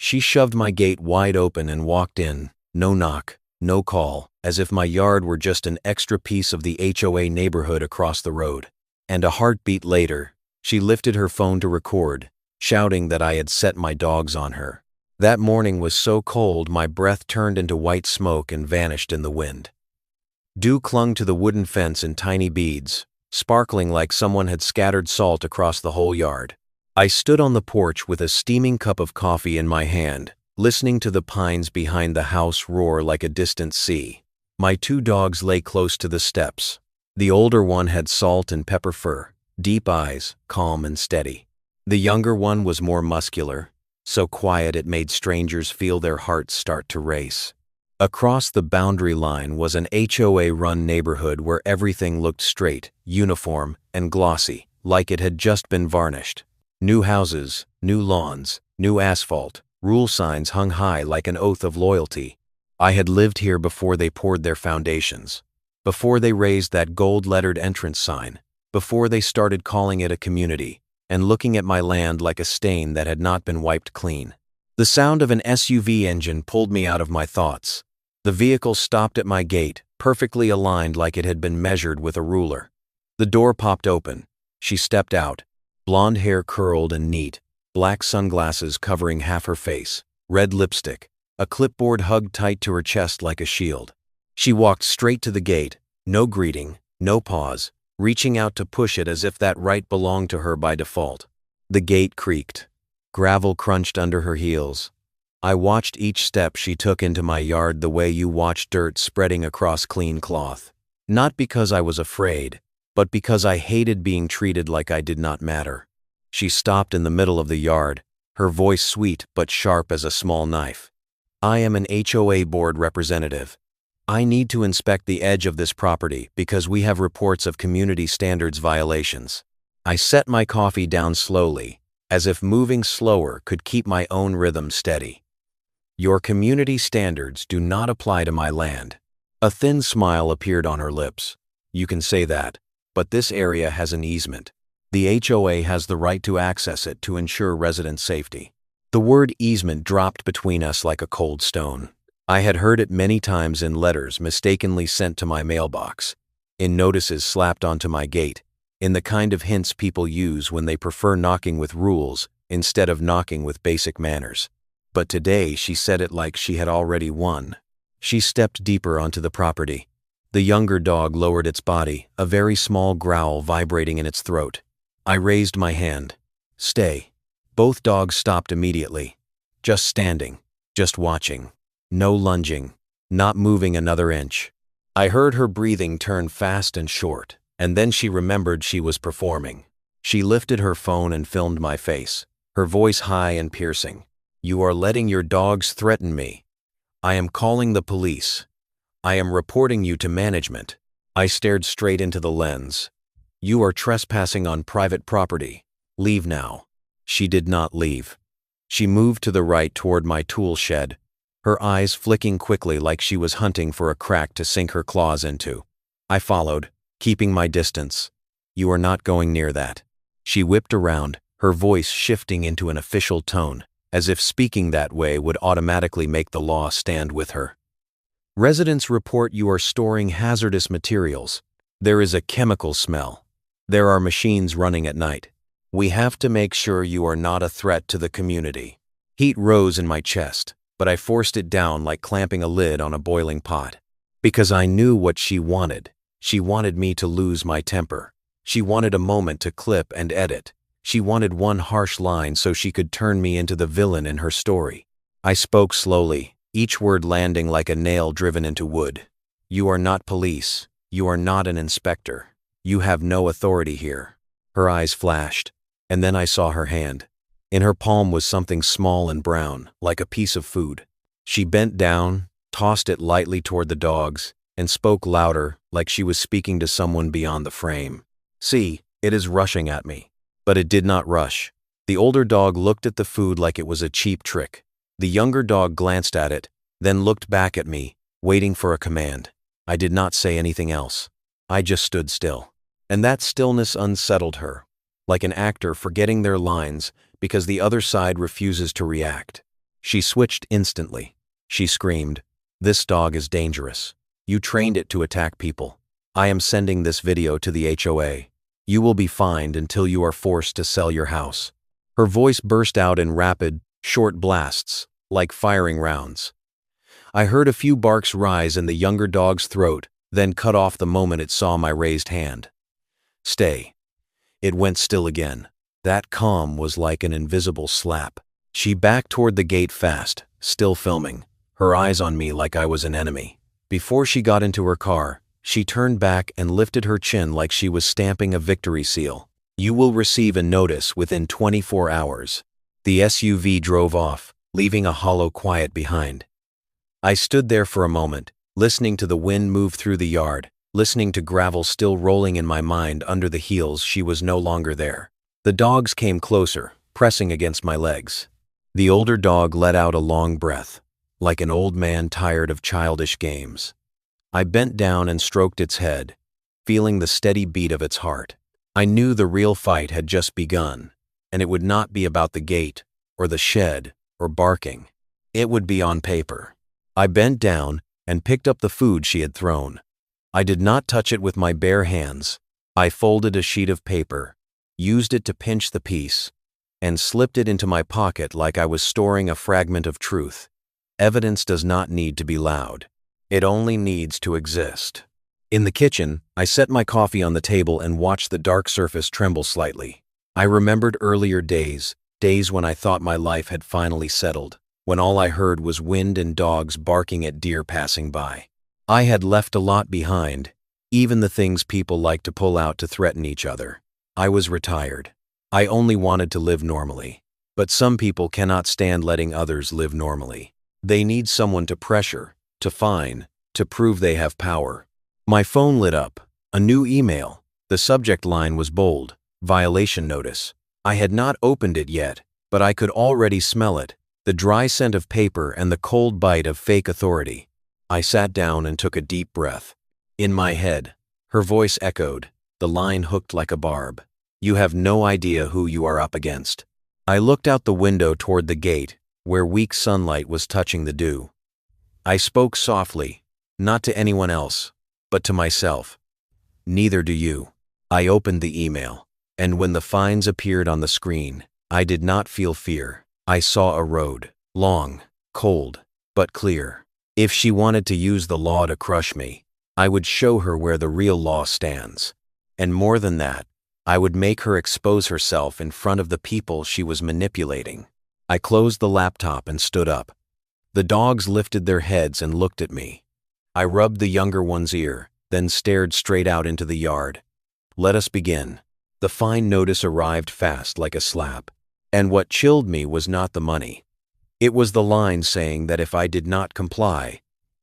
She shoved my gate wide open and walked in, no knock, no call, as if my yard were just an extra piece of the HOA neighborhood across the road. And a heartbeat later, she lifted her phone to record, shouting that I had set my dogs on her. That morning was so cold my breath turned into white smoke and vanished in the wind. Dew clung to the wooden fence in tiny beads, sparkling like someone had scattered salt across the whole yard. I stood on the porch with a steaming cup of coffee in my hand, listening to the pines behind the house roar like a distant sea. My 2 dogs lay close to the steps. The older one had salt and pepper fur, deep eyes, calm and steady. The younger one was more muscular, so quiet it made strangers feel their hearts start to race. Across the boundary line was an HOA-run neighborhood where everything looked straight, uniform, and glossy, like it had just been varnished. New houses, new lawns, new asphalt, rule signs hung high like an oath of loyalty. I had lived here before they poured their foundations, before they raised that gold-lettered entrance sign, before they started calling it a community, and looking at my land like a stain that had not been wiped clean. The sound of an SUV engine pulled me out of my thoughts. The vehicle stopped at my gate, perfectly aligned like it had been measured with a ruler. The door popped open. She stepped out, blonde hair curled and neat, black sunglasses covering half her face, red lipstick, a clipboard hugged tight to her chest like a shield. She walked straight to the gate, no greeting, no pause, reaching out to push it as if that right belonged to her by default. The gate creaked. Gravel crunched under her heels. I watched each step she took into my yard the way you watch dirt spreading across clean cloth. Not because I was afraid, but because I hated being treated like I did not matter. She stopped in the middle of the yard, her voice sweet but sharp as a small knife. I am an HOA board representative. I need to inspect the edge of this property because we have reports of community standards violations. I set my coffee down slowly, as if moving slower could keep my own rhythm steady. Your community standards do not apply to my land. A thin smile appeared on her lips. You can say that, but this area has an easement. The HOA has the right to access it to ensure resident safety. The word easement dropped between us like a cold stone. I had heard it many times in letters mistakenly sent to my mailbox, in notices slapped onto my gate, in the kind of hints people use when they prefer knocking with rules instead of knocking with basic manners. But today she said it like she had already won. She stepped deeper onto the property. The younger dog lowered its body, a very small growl vibrating in its throat. I raised my hand. Stay. Both dogs stopped immediately. Just standing. Just watching. No lunging. Not moving another inch. I heard her breathing turn fast and short, and then she remembered she was performing. She lifted her phone and filmed my face, her voice high and piercing. You are letting your dogs threaten me. I am calling the police. I am reporting you to management. I stared straight into the lens. You are trespassing on private property. Leave now. She did not leave. She moved to the right toward my tool shed, her eyes flicking quickly like she was hunting for a crack to sink her claws into. I followed, keeping my distance. You are not going near that. She whipped around, her voice shifting into an official tone, as if speaking that way would automatically make the law stand with her. Residents report you are storing hazardous materials. There is a chemical smell. There are machines running at night. We have to make sure you are not a threat to the community. Heat rose in my chest, but I forced it down like clamping a lid on a boiling pot. Because I knew what she wanted. She wanted me to lose my temper. She wanted a moment to clip and edit. She wanted one harsh line so she could turn me into the villain in her story. I spoke slowly, each word landing like a nail driven into wood. You are not police. You are not an inspector. You have no authority here. Her eyes flashed, and then I saw her hand. In her palm was something small and brown, like a piece of food. She bent down, tossed it lightly toward the dogs, and spoke louder, like she was speaking to someone beyond the frame. See, it is rushing at me. But it did not rush. The older dog looked at the food like it was a cheap trick. The younger dog glanced at it, then looked back at me, waiting for a command. I did not say anything else. I just stood still. And that stillness unsettled her, like an actor forgetting their lines because the other side refuses to react. She switched instantly. She screamed, "This dog is dangerous. You trained it to attack people. I am sending this video to the HOA. You will be fined until you are forced to sell your house." Her voice burst out in rapid, short blasts, like firing rounds. I heard a few barks rise in the younger dog's throat, then cut off the moment it saw my raised hand. "Stay." It went still again. That calm was like an invisible slap. She backed toward the gate fast, still filming, her eyes on me like I was an enemy. Before she got into her car, she turned back and lifted her chin like she was stamping a victory seal. "You will receive a notice within 24 hours. The SUV drove off, leaving a hollow quiet behind. I stood there for a moment, listening to the wind move through the yard, listening to gravel still rolling in my mind under the heels. She was no longer there. The dogs came closer, pressing against my legs. The older dog let out a long breath, like an old man tired of childish games. I bent down and stroked its head, feeling the steady beat of its heart. I knew the real fight had just begun, and it would not be about the gate, or the shed, or barking. It would be on paper. I bent down and picked up the food she had thrown. I did not touch it with my bare hands. I folded a sheet of paper, used it to pinch the piece, and slipped it into my pocket like I was storing a fragment of truth. Evidence does not need to be loud. It only needs to exist. In the kitchen, I set my coffee on the table and watched the dark surface tremble slightly. I remembered earlier days when I thought my life had finally settled, when all I heard was wind and dogs barking at deer passing by. I had left a lot behind, even the things people like to pull out to threaten each other. I was retired. I only wanted to live normally. But some people cannot stand letting others live normally. They need someone to pressure, to fine, to prove they have power. My phone lit up. A new email. The subject line was bold. Violation notice. I had not opened it yet, but I could already smell it. The dry scent of paper and the cold bite of fake authority. I sat down and took a deep breath. In my head, her voice echoed, the line hooked like a barb. "You have no idea who you are up against." I looked out the window toward the gate, where weak sunlight was touching the dew. I spoke softly, not to anyone else, but to myself. "Neither do you." I opened the email, and when the fines appeared on the screen, I did not feel fear. I saw a road, long, cold, but clear. If she wanted to use the law to crush me, I would show her where the real law stands. And more than that, I would make her expose herself in front of the people she was manipulating. I closed the laptop and stood up. The dogs lifted their heads and looked at me. I rubbed the younger one's ear, then stared straight out into the yard. "Let us begin." The fine notice arrived fast like a slap. And what chilled me was not the money. It was the line saying that if I did not comply,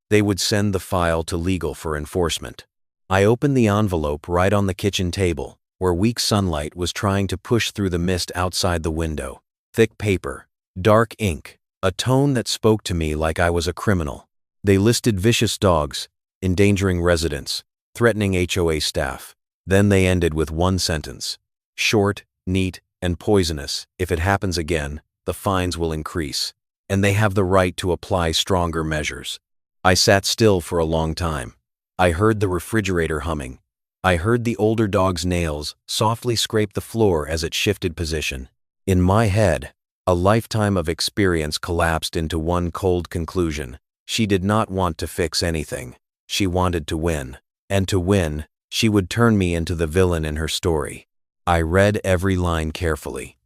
they would send the file to legal for enforcement. I opened the envelope right on the kitchen table, where weak sunlight was trying to push through the mist outside the window. Thick paper, dark ink, a tone that spoke to me like I was a criminal. They listed vicious dogs, endangering residents, threatening HOA staff. Then they ended with one sentence. Short, neat, and poisonous. If it happens again, the fines will increase, and they have the right to apply stronger measures. I sat still for a long time. I heard the refrigerator humming. I heard the older dog's nails softly scrape the floor as it shifted position. In my head, a lifetime of experience collapsed into one cold conclusion. She did not want to fix anything. She wanted to win. And to win, she would turn me into the villain in her story. I read every line carefully.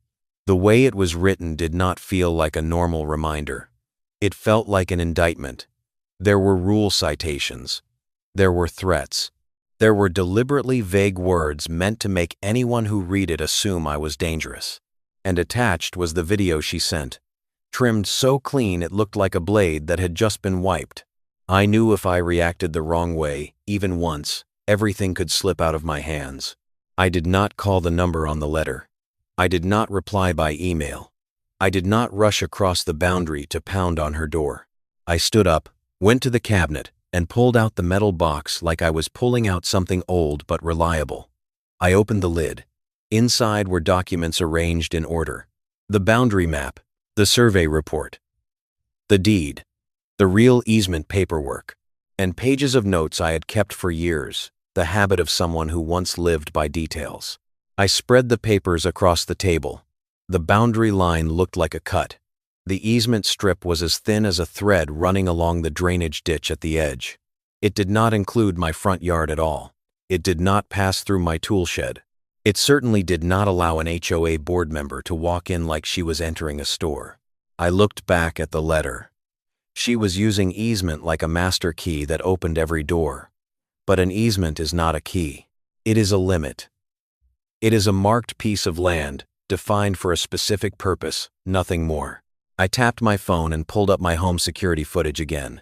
The way it was written did not feel like a normal reminder. It felt like an indictment. There were rule citations. There were threats. There were deliberately vague words meant to make anyone who read it assume I was dangerous. And attached was the video she sent, trimmed so clean it looked like a blade that had just been wiped. I knew if I reacted the wrong way, even once, everything could slip out of my hands. I did not call the number on the letter. I did not reply by email. I did not rush across the boundary to pound on her door. I stood up, went to the cabinet, and pulled out the metal box like I was pulling out something old but reliable. I opened the lid. Inside were documents arranged in order. The boundary map, the survey report, The deed, the real easement paperwork, and pages of notes I had kept for years, the habit of someone who once lived by details. I spread the papers across the table. The boundary line looked like a cut. The easement strip was as thin as a thread running along the drainage ditch at the edge. It did not include my front yard at all. It did not pass through my tool shed. It certainly did not allow an HOA board member to walk in like she was entering a store. I looked back at the letter. She was using easement like a master key that opened every door. But an easement is not a key. It is a limit. It is a marked piece of land, defined for a specific purpose, nothing more. I tapped my phone and pulled up my home security footage again.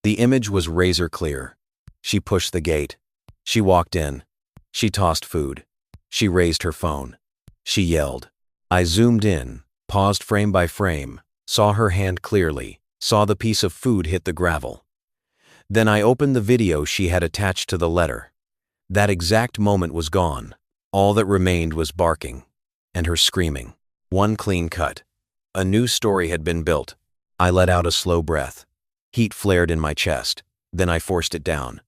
The image was razor clear. She pushed the gate. She walked in. She tossed food. She raised her phone. She yelled. I zoomed in, paused frame by frame, saw her hand clearly, saw the piece of food hit the gravel. Then I opened the video she had attached to the letter. That exact moment was gone. All that remained was barking and her screaming. One clean cut. A new story had been built. I let out a slow breath. Heat flared in my chest. Then I forced it down.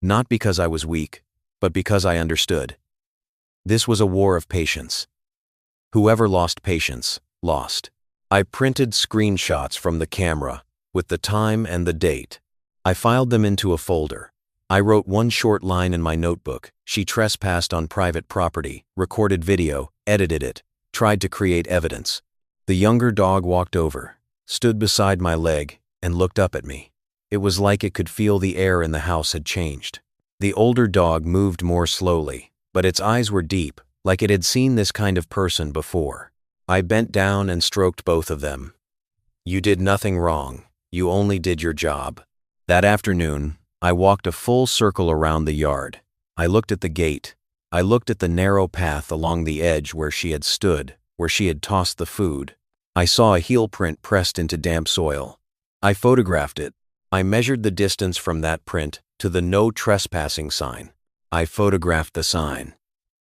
Not because I was weak, but because I understood. This was a war of patience. Whoever lost patience, lost. I printed screenshots from the camera, with the time and the date. I filed them into a folder. I wrote one short line in my notebook. She trespassed on private property, recorded video, edited it, tried to create evidence. The younger dog walked over, stood beside my leg, and looked up at me. It was like it could feel the air in the house had changed. The older dog moved more slowly, but its eyes were deep, like it had seen this kind of person before. I bent down and stroked both of them. You did nothing wrong. You only did your job. That afternoon, I walked a full circle around the yard. I looked at the gate. I looked at the narrow path along the edge where she had stood, where she had tossed the food. I saw a heel print pressed into damp soil. I photographed it. I measured the distance from that print to the no trespassing sign. I photographed the sign.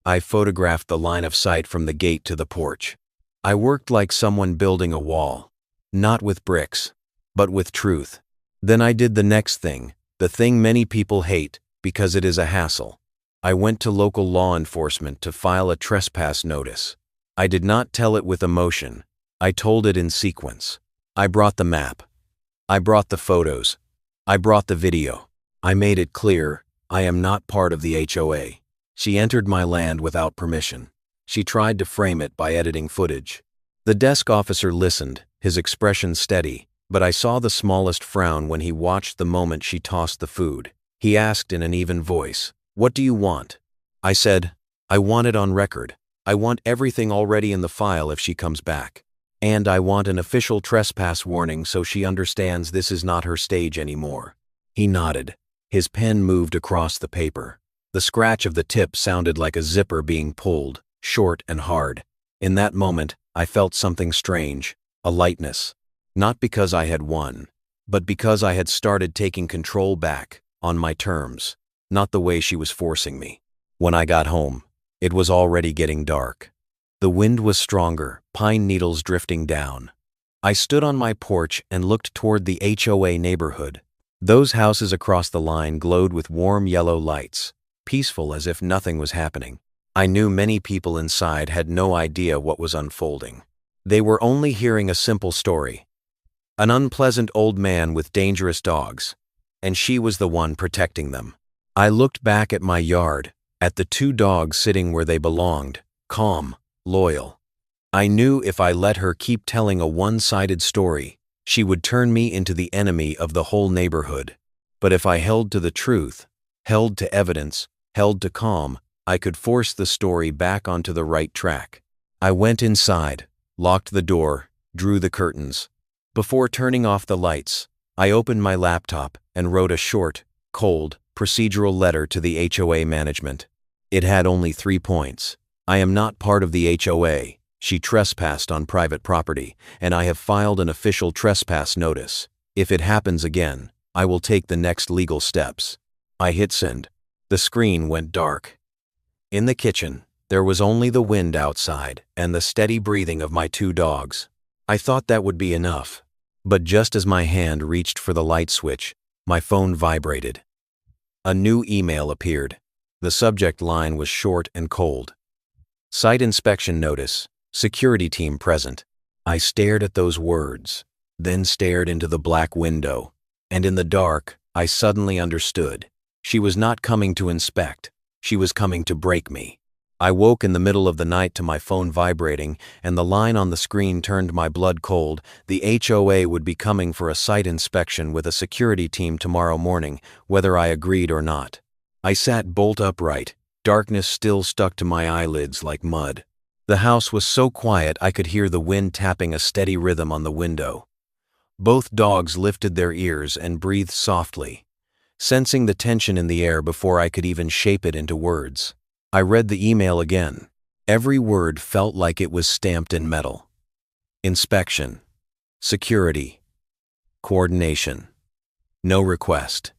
I photographed the line of sight from the gate to the porch. I worked like someone building a wall, not with bricks, but with truth. Then I did the next thing, the thing many people hate because it is a hassle. I went to local law enforcement to file a trespass notice. I did not tell it with emotion. I told it in sequence. I brought the map. I brought the photos. I brought the video. I made it clear, I am not part of the HOA. She entered my land without permission. She tried to frame it by editing footage. The desk officer listened, his expression steady, but I saw the smallest frown when he watched the moment she tossed the food. He asked in an even voice, "What do you want?" I said, "I want it on record. I want everything already in the file if she comes back. And I want an official trespass warning so she understands this is not her stage anymore." He nodded. His pen moved across the paper. The scratch of the tip sounded like a zipper being pulled, short and hard. In that moment, I felt something strange, a lightness. Not because I had won, but because I had started taking control back, on my terms, not the way she was forcing me. When I got home, it was already getting dark. The wind was stronger, pine needles drifting down. I stood on my porch and looked toward the HOA neighborhood. Those houses across the line glowed with warm yellow lights, peaceful as if nothing was happening. I knew many people inside had no idea what was unfolding. They were only hearing a simple story. An unpleasant old man with dangerous dogs, and she was the one protecting them. I looked back at my yard, at the two dogs sitting where they belonged, calm, loyal. I knew if I let her keep telling a one-sided story, she would turn me into the enemy of the whole neighborhood. But if I held to the truth, held to evidence, held to calm, I could force the story back onto the right track. I went inside, locked the door, drew the curtains. Before turning off the lights, I opened my laptop and wrote a short, cold, procedural letter to the HOA management. It had only 3 points. I am not part of the HOA. She trespassed on private property, and I have filed an official trespass notice. If it happens again, I will take the next legal steps. I hit send. The screen went dark. In the kitchen, there was only the wind outside and the steady breathing of my two dogs. I thought that would be enough. But just as my hand reached for the light switch, my phone vibrated. A new email appeared. The subject line was short and cold. Site inspection notice. Security team present. I stared at those words, then stared into the black window, and in the dark, I suddenly understood. She was not coming to inspect. She was coming to break me. I woke in the middle of the night to my phone vibrating, and the line on the screen turned my blood cold. The HOA would be coming for a site inspection with a security team tomorrow morning, whether I agreed or not. I sat bolt upright. Darkness still stuck to my eyelids like mud. The house was so quiet I could hear the wind tapping a steady rhythm on the window. Both dogs lifted their ears and breathed softly, sensing the tension in the air before I could even shape it into words. I read the email again. Every word felt like it was stamped in metal. Inspection. Security. Coordination. No request.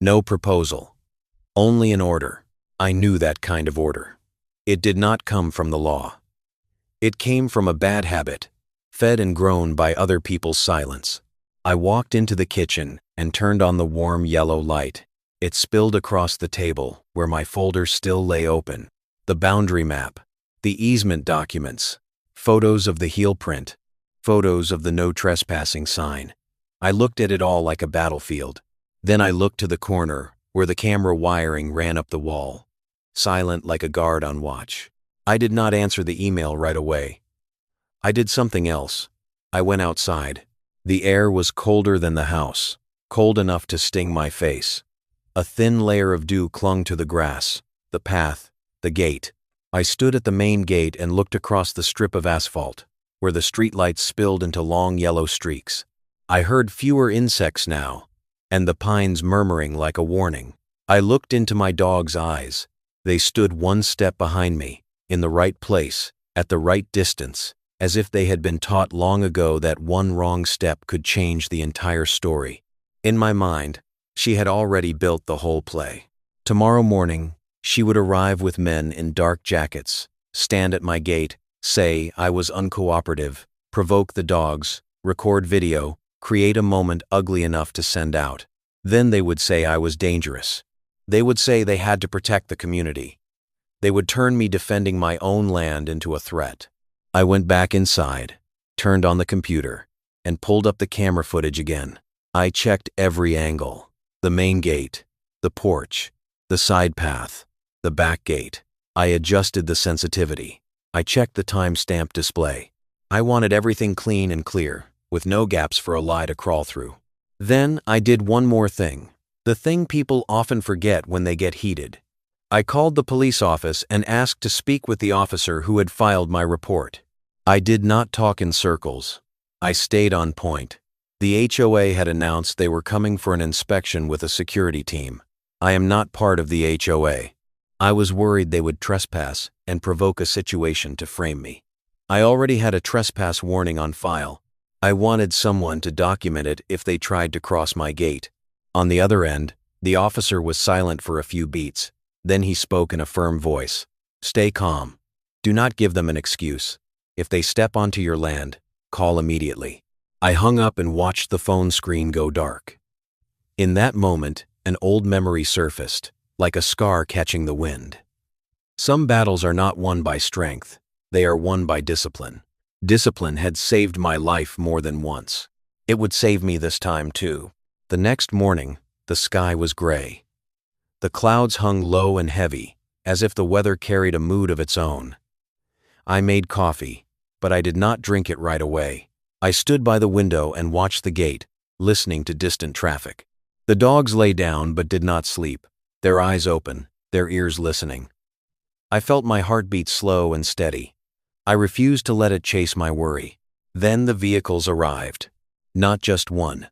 No proposal. Only an order. I knew that kind of order. It did not come from the law. It came from a bad habit, fed and grown by other people's silence. I walked into the kitchen and turned on the warm yellow light. It spilled across the table, where my folder still lay open. The boundary map, the easement documents, photos of the heel print, photos of the no trespassing sign. I looked at it all like a battlefield. Then I looked to the corner, where the camera wiring ran up the wall, silent like a guard on watch. I did not answer the email right away. I did something else. I went outside. The air was colder than the house, cold enough to sting my face. A thin layer of dew clung to the grass, the path, the gate. I stood at the main gate and looked across the strip of asphalt, where the streetlights spilled into long yellow streaks. I heard fewer insects now, and the pines murmuring like a warning. I looked into my dog's eyes. They stood one step behind me, in the right place, at the right distance, as if they had been taught long ago that one wrong step could change the entire story. In my mind, she had already built the whole play. Tomorrow morning, she would arrive with men in dark jackets, stand at my gate, say I was uncooperative, provoke the dogs, record video, create a moment ugly enough to send out. Then they would say I was dangerous. They would say they had to protect the community. They would turn me defending my own land into a threat. I went back inside, turned on the computer, and pulled up the camera footage again. I checked every angle. The main gate, the porch, the side path, the back gate. I adjusted the sensitivity. I checked the timestamp display. I wanted everything clean and clear, with no gaps for a lie to crawl through. Then I did one more thing, the thing people often forget when they get heated. I called the police office and asked to speak with the officer who had filed my report. I did not talk in circles. I stayed on point. The HOA had announced they were coming for an inspection with a security team. I am not part of the HOA. I was worried they would trespass and provoke a situation to frame me. I already had a trespass warning on file. I wanted someone to document it if they tried to cross my gate. On the other end, the officer was silent for a few beats. Then he spoke in a firm voice. Stay calm. Do not give them an excuse. If they step onto your land, call immediately. I hung up and watched the phone screen go dark. In that moment, an old memory surfaced, like a scar catching the wind. Some battles are not won by strength. They are won by discipline. Discipline had saved my life more than once. It would save me this time too. The next morning, the sky was gray. The clouds hung low and heavy, as if the weather carried a mood of its own. I made coffee, but I did not drink it right away. I stood by the window and watched the gate, listening to distant traffic. The dogs lay down but did not sleep, their eyes open, their ears listening. I felt my heartbeat slow and steady. I refused to let it chase my worry. Then the vehicles arrived. Not just one.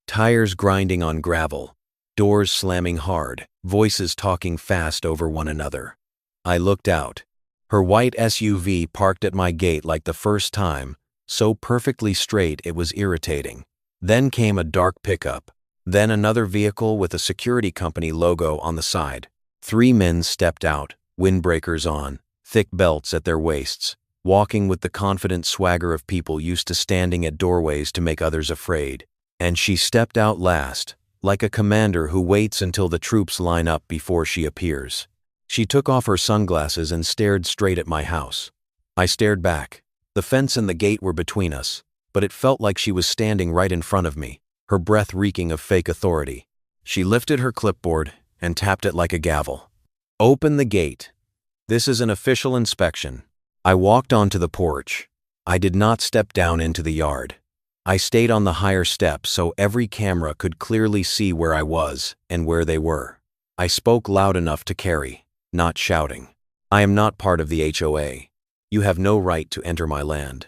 Tires grinding on gravel, doors slamming hard, voices talking fast over one another. I looked out. Her white SUV parked at my gate like the first time, so perfectly straight it was irritating. Then came a dark pickup. Then another vehicle with a security company logo on the side. 3 men stepped out, windbreakers on, thick belts at their waists. walking with the confident swagger of people used to standing at doorways to make others afraid. And she stepped out last, like a commander who waits until the troops line up before she appears. She took off her sunglasses and stared straight at my house. I stared back. The fence and the gate were between us, but it felt like she was standing right in front of me, her breath reeking of fake authority. She lifted her clipboard and tapped it like a gavel. "Open the gate. This is an official inspection." I walked onto the porch. I did not step down into the yard. I stayed on the higher step so every camera could clearly see where I was and where they were. I spoke loud enough to carry, not shouting. "I am not part of the HOA. You have no right to enter my land.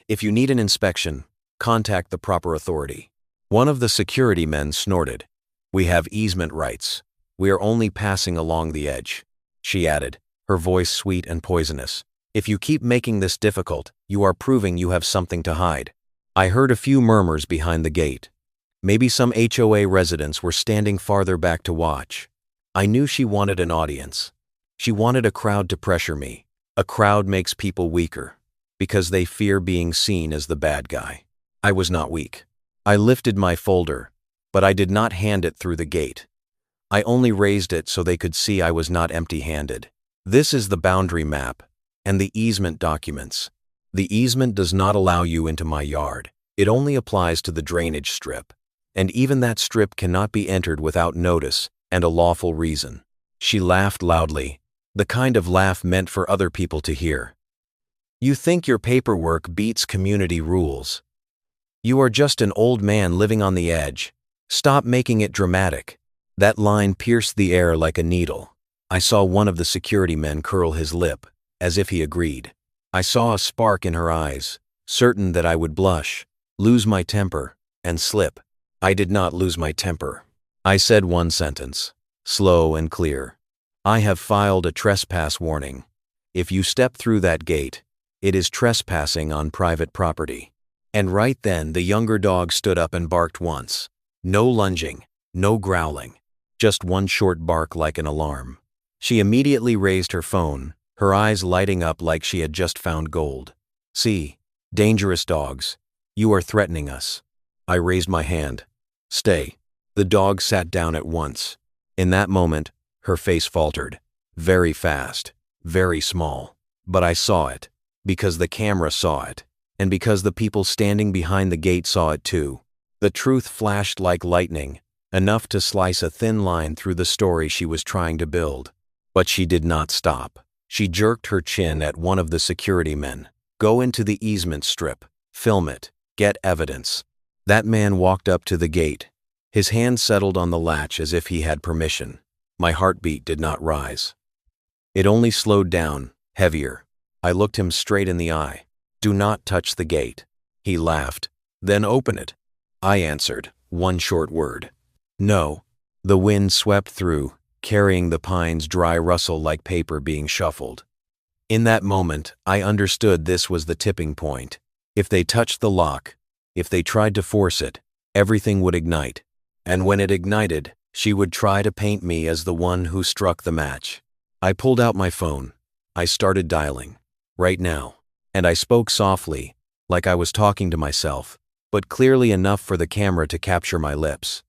If you need an inspection, contact the proper authority." One of the security men snorted. "We have easement rights. We are only passing along the edge," she added, her voice sweet and poisonous. "If you keep making this difficult, you are proving you have something to hide." I heard a few murmurs behind the gate. Maybe some HOA residents were standing farther back to watch. I knew she wanted an audience. She wanted a crowd to pressure me. A crowd makes people weaker, because they fear being seen as the bad guy. I was not weak. I lifted my folder, but I did not hand it through the gate. I only raised it so they could see I was not empty-handed. "This is the boundary map and the easement documents. The easement does not allow you into my yard. It only applies to the drainage strip, and even that strip cannot be entered without notice and a lawful reason." She laughed loudly, the kind of laugh meant for other people to hear. "You think your paperwork beats community rules. You are just an old man living on the edge. Stop making it dramatic." That line pierced the air like a needle. I saw one of the security men curl his lip, as if he agreed. I saw a spark in her eyes, certain that I would blush, lose my temper, and slip. I did not lose my temper. I said one sentence, slow and clear. "I have filed a trespass warning. If you step through that gate, it is trespassing on private property." And right then the younger dog stood up and barked once. No lunging, no growling, just one short bark like an alarm. She immediately raised her phone, her eyes lighting up like she had just found gold. "See, dangerous dogs, you are threatening us." I raised my hand. "Stay." The dog sat down at once. In that moment, her face faltered. Very fast, very small. But I saw it, because the camera saw it, and because the people standing behind the gate saw it too. The truth flashed like lightning, enough to slice a thin line through the story she was trying to build. But she did not stop. She jerked her chin at one of the security men. "Go into the easement strip, film it, get evidence." That man walked up to the gate. His hand settled on the latch as if he had permission. My heartbeat did not rise. It only slowed down, heavier. I looked him straight in the eye. "Do not touch the gate." He laughed. "Then open it." I answered, one short word. "No." The wind swept through, carrying the pine's dry rustle like paper being shuffled. In that moment, I understood this was the tipping point. If they touched the lock, if they tried to force it, everything would ignite. And when it ignited, she would try to paint me as the one who struck the match. I pulled out my phone. I started dialing. "Right now." And I spoke softly, like I was talking to myself, but clearly enough for the camera to capture my lips.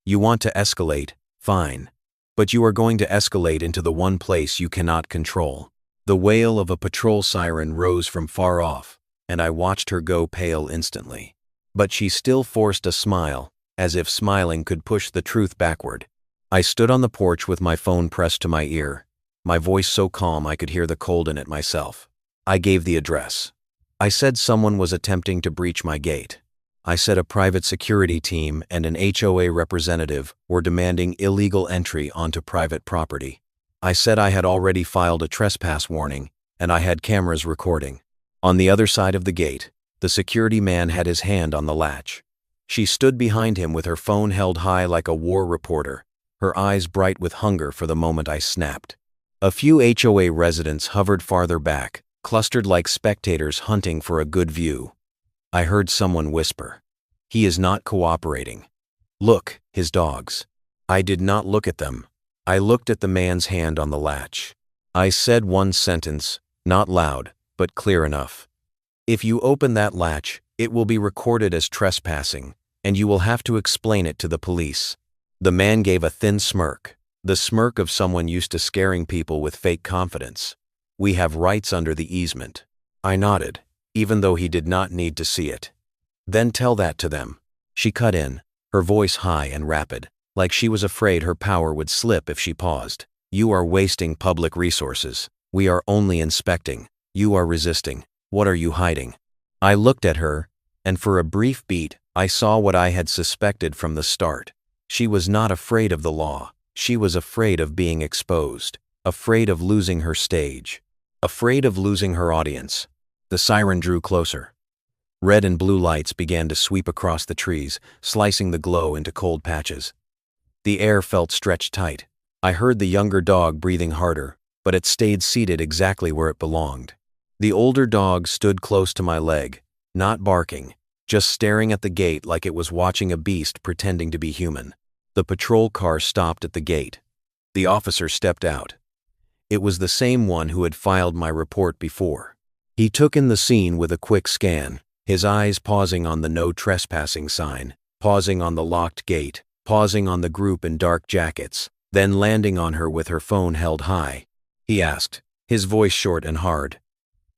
"You want to escalate, fine. But you are going to escalate into the one place you cannot control." The wail of a patrol siren rose from far off, and I watched her go pale instantly. But she still forced a smile, as if smiling could push the truth backward. I stood on the porch with my phone pressed to my ear, my voice so calm I could hear the cold in it myself. I gave the address. I said someone was attempting to breach my gate. I said a private security team and an HOA representative were demanding illegal entry onto private property. I said I had already filed a trespass warning, and I had cameras recording. On the other side of the gate, the security man had his hand on the latch. She stood behind him with her phone held high like a war reporter, her eyes bright with hunger for the moment I snapped. A few HOA residents hovered farther back, clustered like spectators hunting for a good view. I heard someone whisper, "He is not cooperating. Look, his dogs." I did not look at them. I looked at the man's hand on the latch. I said one sentence, not loud, but clear enough. If you open that latch, it will be recorded as trespassing, and you will have to explain it to the police. The man gave a thin smirk, the smirk of someone used to scaring people with fake confidence. We have rights under the easement. I nodded, even though he did not need to see it. Then tell that to them. She cut in, her voice high and rapid, like she was afraid her power would slip if she paused. You are wasting public resources. We are only inspecting. You are resisting. What are you hiding? I looked at her, and for a brief beat, I saw what I had suspected from the start. She was not afraid of the law. She was afraid of being exposed, afraid of losing her stage, afraid of losing her audience. The siren drew closer. Red and blue lights began to sweep across the trees, slicing the glow into cold patches. The air felt stretched tight. I heard the younger dog breathing harder, but it stayed seated exactly where it belonged. The older dog stood close to my leg, not barking, just staring at the gate like it was watching a beast pretending to be human. The patrol car stopped at the gate. The officer stepped out. It was the same one who had filed my report before. He took in the scene with a quick scan, his eyes pausing on the no trespassing sign, pausing on the locked gate, pausing on the group in dark jackets, then landing on her with her phone held high. He asked, his voice short and hard.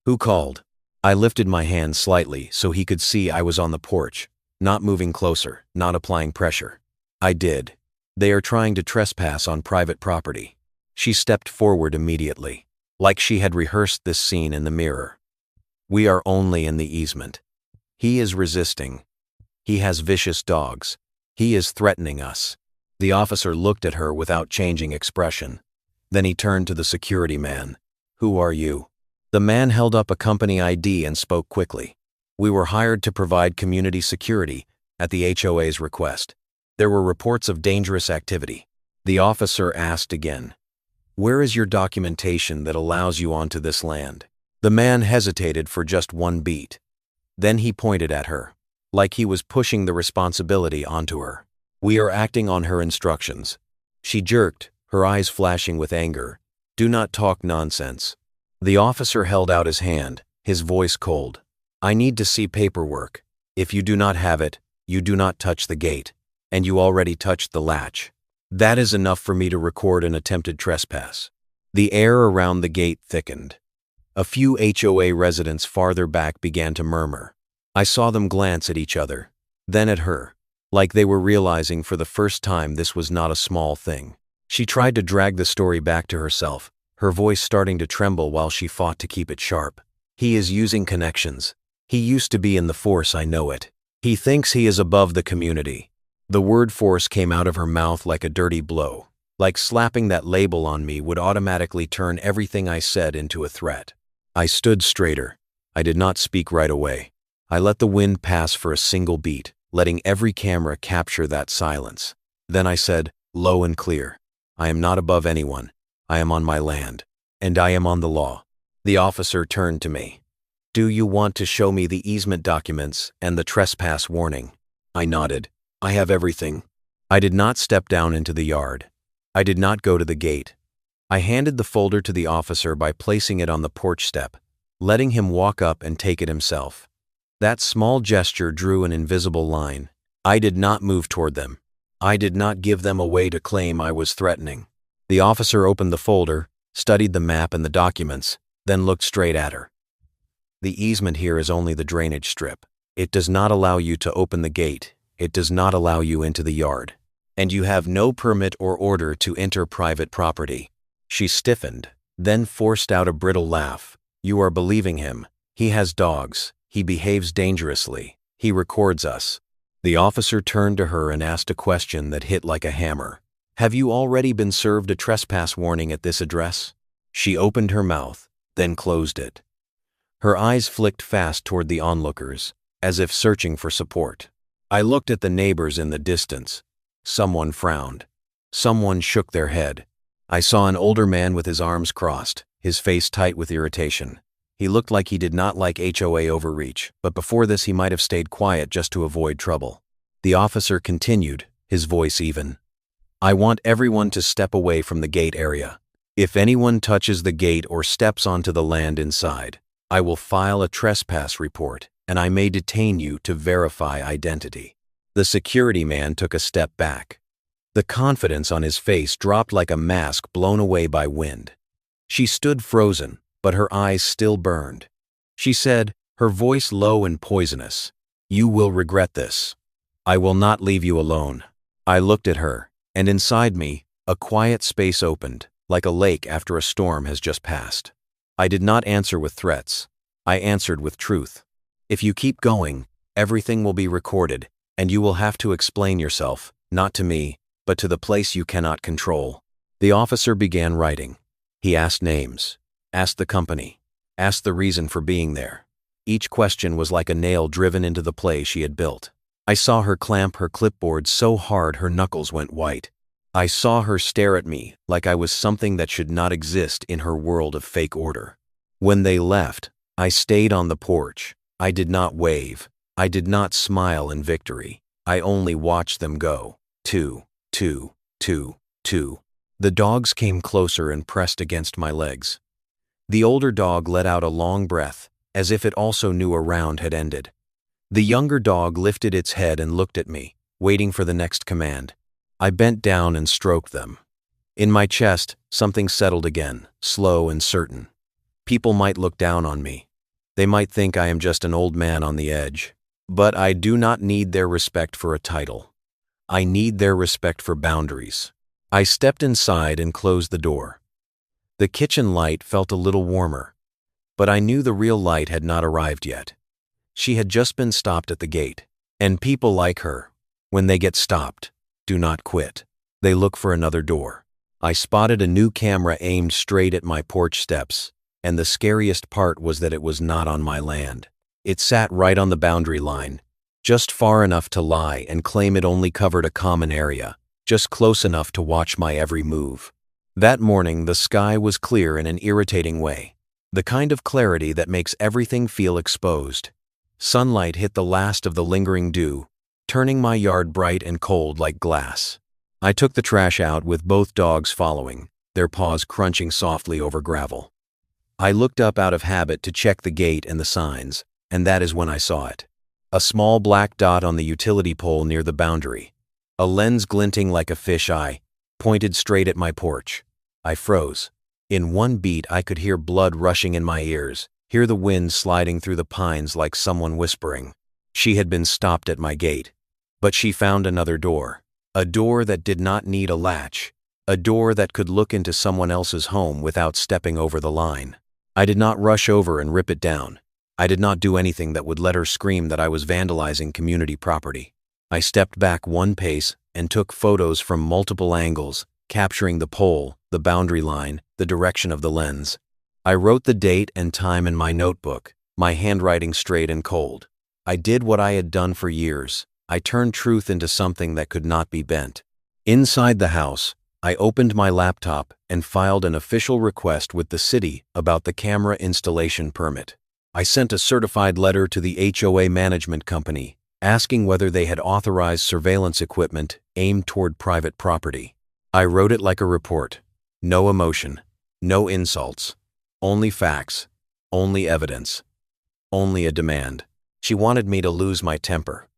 Who called? I lifted my hand slightly so he could see I was on the porch, not moving closer, not applying pressure. I did. They are trying to trespass on private property. She stepped forward immediately, like she had rehearsed this scene in the mirror. We are only in the easement. He is resisting. He has vicious dogs. He is threatening us. The officer looked at her without changing expression. Then he turned to the security man. Who are you? The man held up a company ID and spoke quickly. We were hired to provide community security at the HOA's request. There were reports of dangerous activity. The officer asked again, where is your documentation that allows you onto this land? The man hesitated for just one beat. Then he pointed at her, like he was pushing the responsibility onto her. We are acting on her instructions. She jerked, her eyes flashing with anger. Do not talk nonsense. The officer held out his hand, his voice cold. I need to see paperwork. If you do not have it, you do not touch the gate. And you already touched the latch. That is enough for me to record an attempted trespass. The air around the gate thickened. A few HOA residents farther back began to murmur. I saw them glance at each other, then at her, like they were realizing for the first time this was not a small thing. She tried to drag the story back to herself, her voice starting to tremble while she fought to keep it sharp. He is using connections. He used to be in the force, I know it. He thinks he is above the community. The word force came out of her mouth like a dirty blow, like slapping that label on me would automatically turn everything I said into a threat. I stood straighter. I did not speak right away. I let the wind pass for a single beat, letting every camera capture that silence. Then I said, low and clear, I am not above anyone. I am on my land, and I am on the law. The officer turned to me. Do you want to show me the easement documents and the trespass warning? I nodded. I have everything. I did not step down into the yard. I did not go to the gate. I handed the folder to the officer by placing it on the porch step, letting him walk up and take it himself. That small gesture drew an invisible line. I did not move toward them. I did not give them a way to claim I was threatening. The officer opened the folder, studied the map and the documents, then looked straight at her. The easement here is only the drainage strip. It does not allow you to open the gate. It does not allow you into the yard. And you have no permit or order to enter private property. She stiffened, then forced out a brittle laugh. You are believing him. He has dogs. He behaves dangerously. He records us. The officer turned to her and asked a question that hit like a hammer. Have you already been served a trespass warning at this address? She opened her mouth, then closed it. Her eyes flicked fast toward the onlookers, as if searching for support. I looked at the neighbors in the distance. Someone frowned. Someone shook their head. I saw an older man with his arms crossed, his face tight with irritation. He looked like he did not like HOA overreach, but before this he might have stayed quiet just to avoid trouble. The officer continued, his voice even. I want everyone to step away from the gate area. If anyone touches the gate or steps onto the land inside, I will file a trespass report, and I may detain you to verify identity." The security man took a step back. The confidence on his face dropped like a mask blown away by wind. She stood frozen, but her eyes still burned. She said, her voice low and poisonous, "You will regret this. I will not leave you alone." I looked at her, and inside me, a quiet space opened, like a lake after a storm has just passed. I did not answer with threats. I answered with truth. "If you keep going, everything will be recorded, and you will have to explain yourself, not to me, but to the place you cannot control." The officer began writing. He asked names, asked the company, asked the reason for being there. Each question was like a nail driven into the play she had built. I saw her clamp her clipboard so hard her knuckles went white. I saw her stare at me like I was something that should not exist in her world of fake order. When they left, I stayed on the porch. I did not wave. I did not smile in victory. I only watched them go. Two, two, two, two. The dogs came closer and pressed against my legs. The older dog let out a long breath, as if it also knew a round had ended. The younger dog lifted its head and looked at me, waiting for the next command. I bent down and stroked them. In my chest, something settled again, slow and certain. People might look down on me. They might think I am just an old man on the edge. But I do not need their respect for a title. I need their respect for boundaries. I stepped inside and closed the door. The kitchen light felt a little warmer, but I knew the real light had not arrived yet. She had just been stopped at the gate. And people like her, when they get stopped, do not quit. They look for another door. I spotted a new camera aimed straight at my porch steps, and the scariest part was that it was not on my land. It sat right on the boundary line, just far enough to lie and claim it only covered a common area, just close enough to watch my every move. That morning, the sky was clear in an irritating way, the kind of clarity that makes everything feel exposed. Sunlight hit the last of the lingering dew, turning my yard bright and cold like glass. I took the trash out with both dogs following, their paws crunching softly over gravel. I looked up out of habit to check the gate and the signs, and that is when I saw it. A small black dot on the utility pole near the boundary. A lens glinting like a fish eye, pointed straight at my porch. I froze. In one beat I could hear blood rushing in my ears, hear the wind sliding through the pines like someone whispering. She had been stopped at my gate. But she found another door. A door that did not need a latch. A door that could look into someone else's home without stepping over the line. I did not rush over and rip it down. I did not do anything that would let her scream that I was vandalizing community property. I stepped back one pace and took photos from multiple angles, capturing the pole, the boundary line, the direction of the lens. I wrote the date and time in my notebook, my handwriting straight and cold. I did what I had done for years. I turned truth into something that could not be bent. Inside the house, I opened my laptop and filed an official request with the city about the camera installation permit. I sent a certified letter to the HOA management company, asking whether they had authorized surveillance equipment aimed toward private property. I wrote it like a report. No emotion, no insults, only facts, only evidence, only a demand. She wanted me to lose my temper.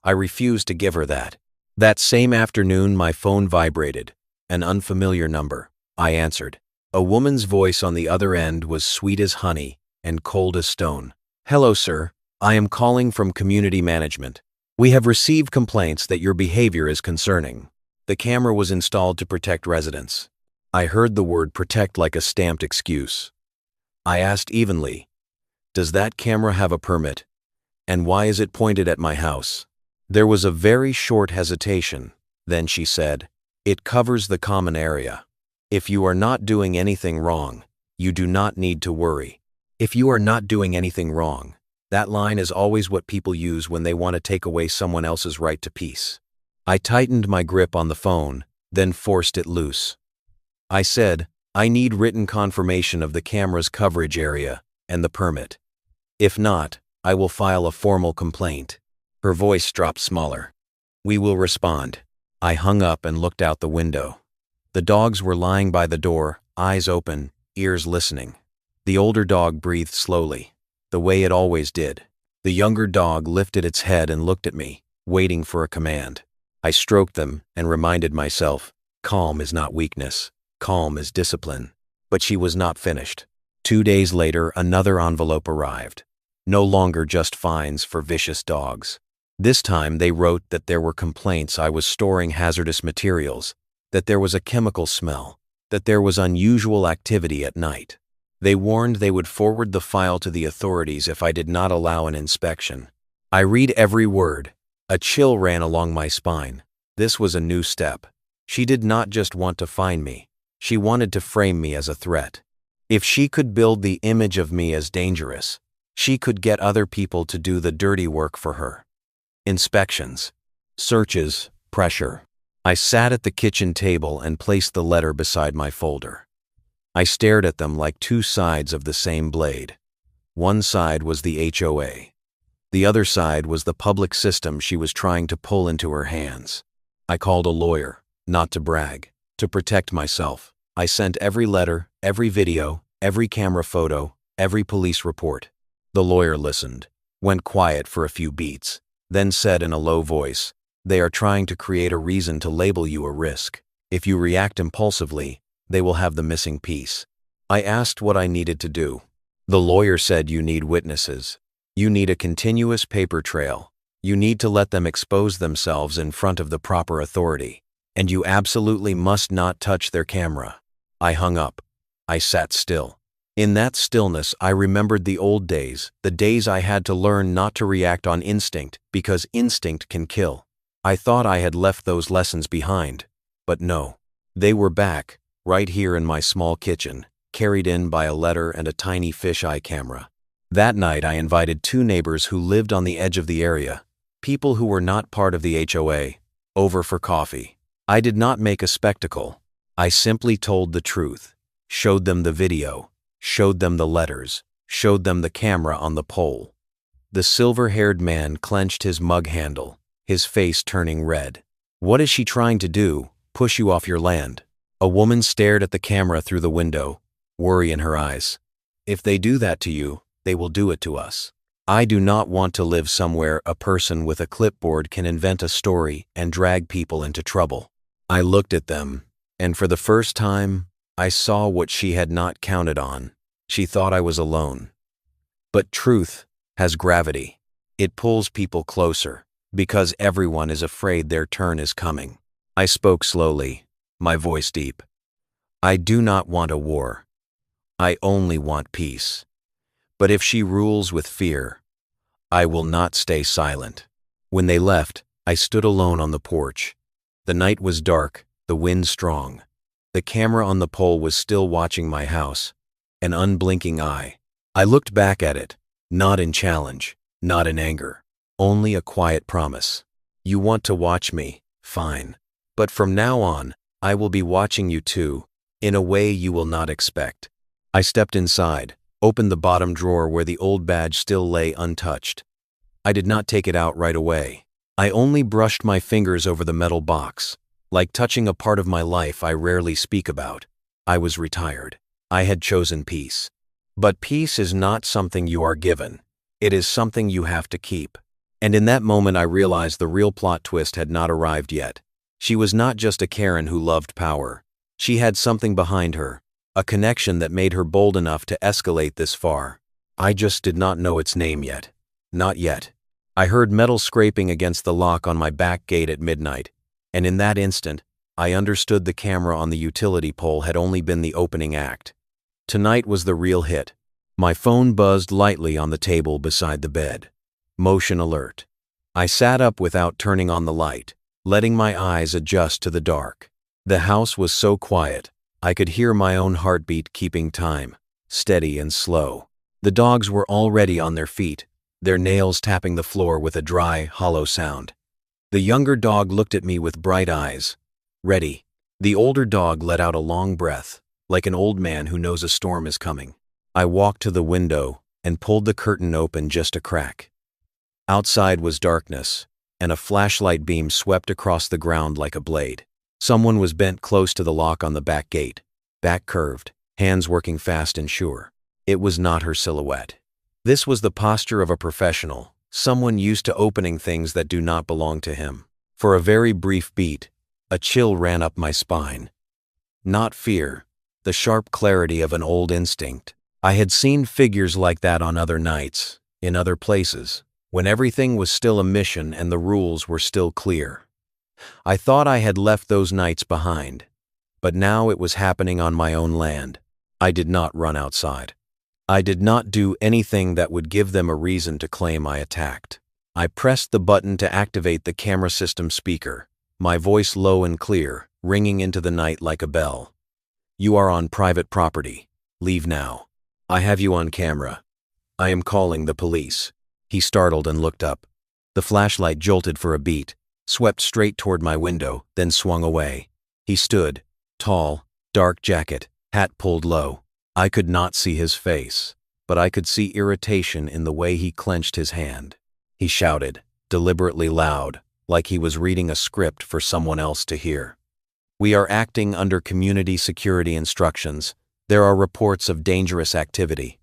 I refused to give her that. That same afternoon, my phone vibrated. An unfamiliar number. I answered. A woman's voice on the other end was sweet as honey and cold as stone. "Hello, sir. I am calling from community management. We have received complaints that your behavior is concerning." The camera was installed to protect residents. I heard the word protect like a stamped excuse. I asked evenly, "Does that camera have a permit? And why is it pointed at my house?" There was a very short hesitation. Then she said, "It covers the common area. If you are not doing anything wrong, you do not need to worry." If you are not doing anything wrong, that line is always what people use when they want to take away someone else's right to peace. I tightened my grip on the phone, then forced it loose. I said, "I need written confirmation of the camera's coverage area and the permit. If not, I will file a formal complaint." Her voice dropped smaller. "We will respond." I hung up and looked out the window. The dogs were lying by the door, eyes open, ears listening. The older dog breathed slowly, the way it always did. The younger dog lifted its head and looked at me, waiting for a command. I stroked them and reminded myself, calm is not weakness, calm is discipline. But she was not finished. 2 days later, another envelope arrived. No longer just fines for vicious dogs. This time they wrote that there were complaints I was storing hazardous materials, that there was a chemical smell, that there was unusual activity at night. They warned they would forward the file to the authorities if I did not allow an inspection. I read every word. A chill ran along my spine. This was a new step. She did not just want to fine me. She wanted to frame me as a threat. If she could build the image of me as dangerous, she could get other people to do the dirty work for her. Inspections, searches, pressure. I sat at the kitchen table and placed the letter beside my folder. I stared at them like two sides of the same blade. One side was the HOA. The other side was the public system she was trying to pull into her hands. I called a lawyer, not to brag, to protect myself. I sent every letter, every video, every camera photo, every police report. The lawyer listened, went quiet for a few beats, then said in a low voice, "They are trying to create a reason to label you a risk. If you react impulsively, they will have the missing piece." I asked what I needed to do. The lawyer said, "You need witnesses. You need a continuous paper trail. You need to let them expose themselves in front of the proper authority. And you absolutely must not touch their camera." I hung up. I sat still. In that stillness, I remembered the old days, the days I had to learn not to react on instinct because instinct can kill. I thought I had left those lessons behind, but no. They were back, right here in my small kitchen, carried in by a letter and a tiny fisheye camera. That night, I invited 2 neighbors who lived on the edge of the area, people who were not part of the HOA, over for coffee. I did not make a spectacle. I simply told the truth, showed them the video, showed them the letters, showed them the camera on the pole. The silver-haired man clenched his mug handle, his face turning red. "What is she trying to do? Push you off your land?" A woman stared at the camera through the window, worry in her eyes. "If they do that to you, they will do it to us. I do not want to live somewhere a person with a clipboard can invent a story and drag people into trouble." I looked at them, and for the first time, I saw what she had not counted on. She thought I was alone. But truth has gravity. It pulls people closer, because everyone is afraid their turn is coming. I spoke slowly, my voice deep. "I do not want a war. I only want peace. But if she rules with fear, I will not stay silent." When they left, I stood alone on the porch. The night was dark, the wind strong. The camera on the pole was still watching my house, an unblinking eye. I looked back at it, not in challenge, not in anger, only a quiet promise. "You want to watch me, fine. But from now on, I will be watching you too, in a way you will not expect." I stepped inside, opened the bottom drawer where the old badge still lay untouched. I did not take it out right away. I only brushed my fingers over the metal box, like touching a part of my life I rarely speak about. I was retired. I had chosen peace. But peace is not something you are given. It is something you have to keep. And in that moment I realized the real plot twist had not arrived yet. She was not just a Karen who loved power. She had something behind her, a connection that made her bold enough to escalate this far. I just did not know its name yet. Not yet. I heard metal scraping against the lock on my back gate at midnight, and in that instant, I understood the camera on the utility pole had only been the opening act. Tonight was the real hit. My phone buzzed lightly on the table beside the bed. Motion alert. I sat up without turning on the light, letting my eyes adjust to the dark. The house was so quiet, I could hear my own heartbeat keeping time, steady and slow. The dogs were already on their feet, their nails tapping the floor with a dry, hollow sound. The younger dog looked at me with bright eyes. Ready. The older dog let out a long breath, like an old man who knows a storm is coming. I walked to the window and pulled the curtain open just a crack. Outside was darkness, and a flashlight beam swept across the ground like a blade. Someone was bent close to the lock on the back gate, back curved, hands working fast and sure. It was not her silhouette. This was the posture of a professional, someone used to opening things that do not belong to him. For a very brief beat, a chill ran up my spine. Not fear, the sharp clarity of an old instinct. I had seen figures like that on other nights, in other places, when everything was still a mission and the rules were still clear. I thought I had left those nights behind, but now it was happening on my own land. I did not run outside. I did not do anything that would give them a reason to claim I attacked. I pressed the button to activate the camera system speaker, my voice low and clear, ringing into the night like a bell. "You are on private property. Leave now. I have you on camera. I am calling the police." He startled and looked up. The flashlight jolted for a beat, swept straight toward my window, then swung away. He stood, tall, dark jacket, hat pulled low. I could not see his face, but I could see irritation in the way he clenched his hand. He shouted, deliberately loud, like he was reading a script for someone else to hear. "We are acting under community security instructions. There are reports of dangerous activity.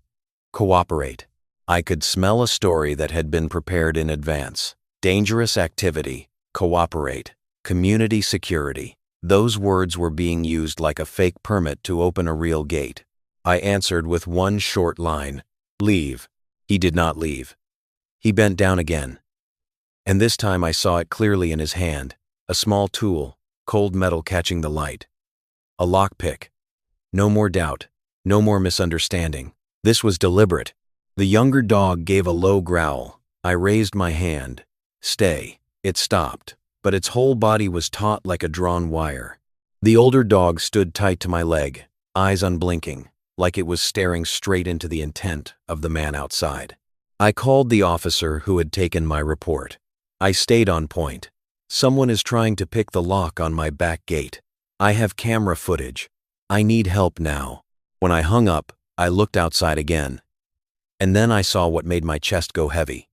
Cooperate." I could smell a story that had been prepared in advance. Dangerous activity, cooperate, community security. Those words were being used like a fake permit to open a real gate. I answered with one short line, "Leave." He did not leave. He bent down again. And this time I saw it clearly in his hand, a small tool, cold metal catching the light. A lockpick. No more doubt, no more misunderstanding. This was deliberate. The younger dog gave a low growl. I raised my hand. "Stay." It stopped, but its whole body was taut like a drawn wire. The older dog stood tight to my leg, eyes unblinking, like it was staring straight into the intent of the man outside. I called the officer who had taken my report. I stayed on point. "Someone is trying to pick the lock on my back gate. I have camera footage. I need help now." When I hung up, I looked outside again. And then I saw what made my chest go heavy.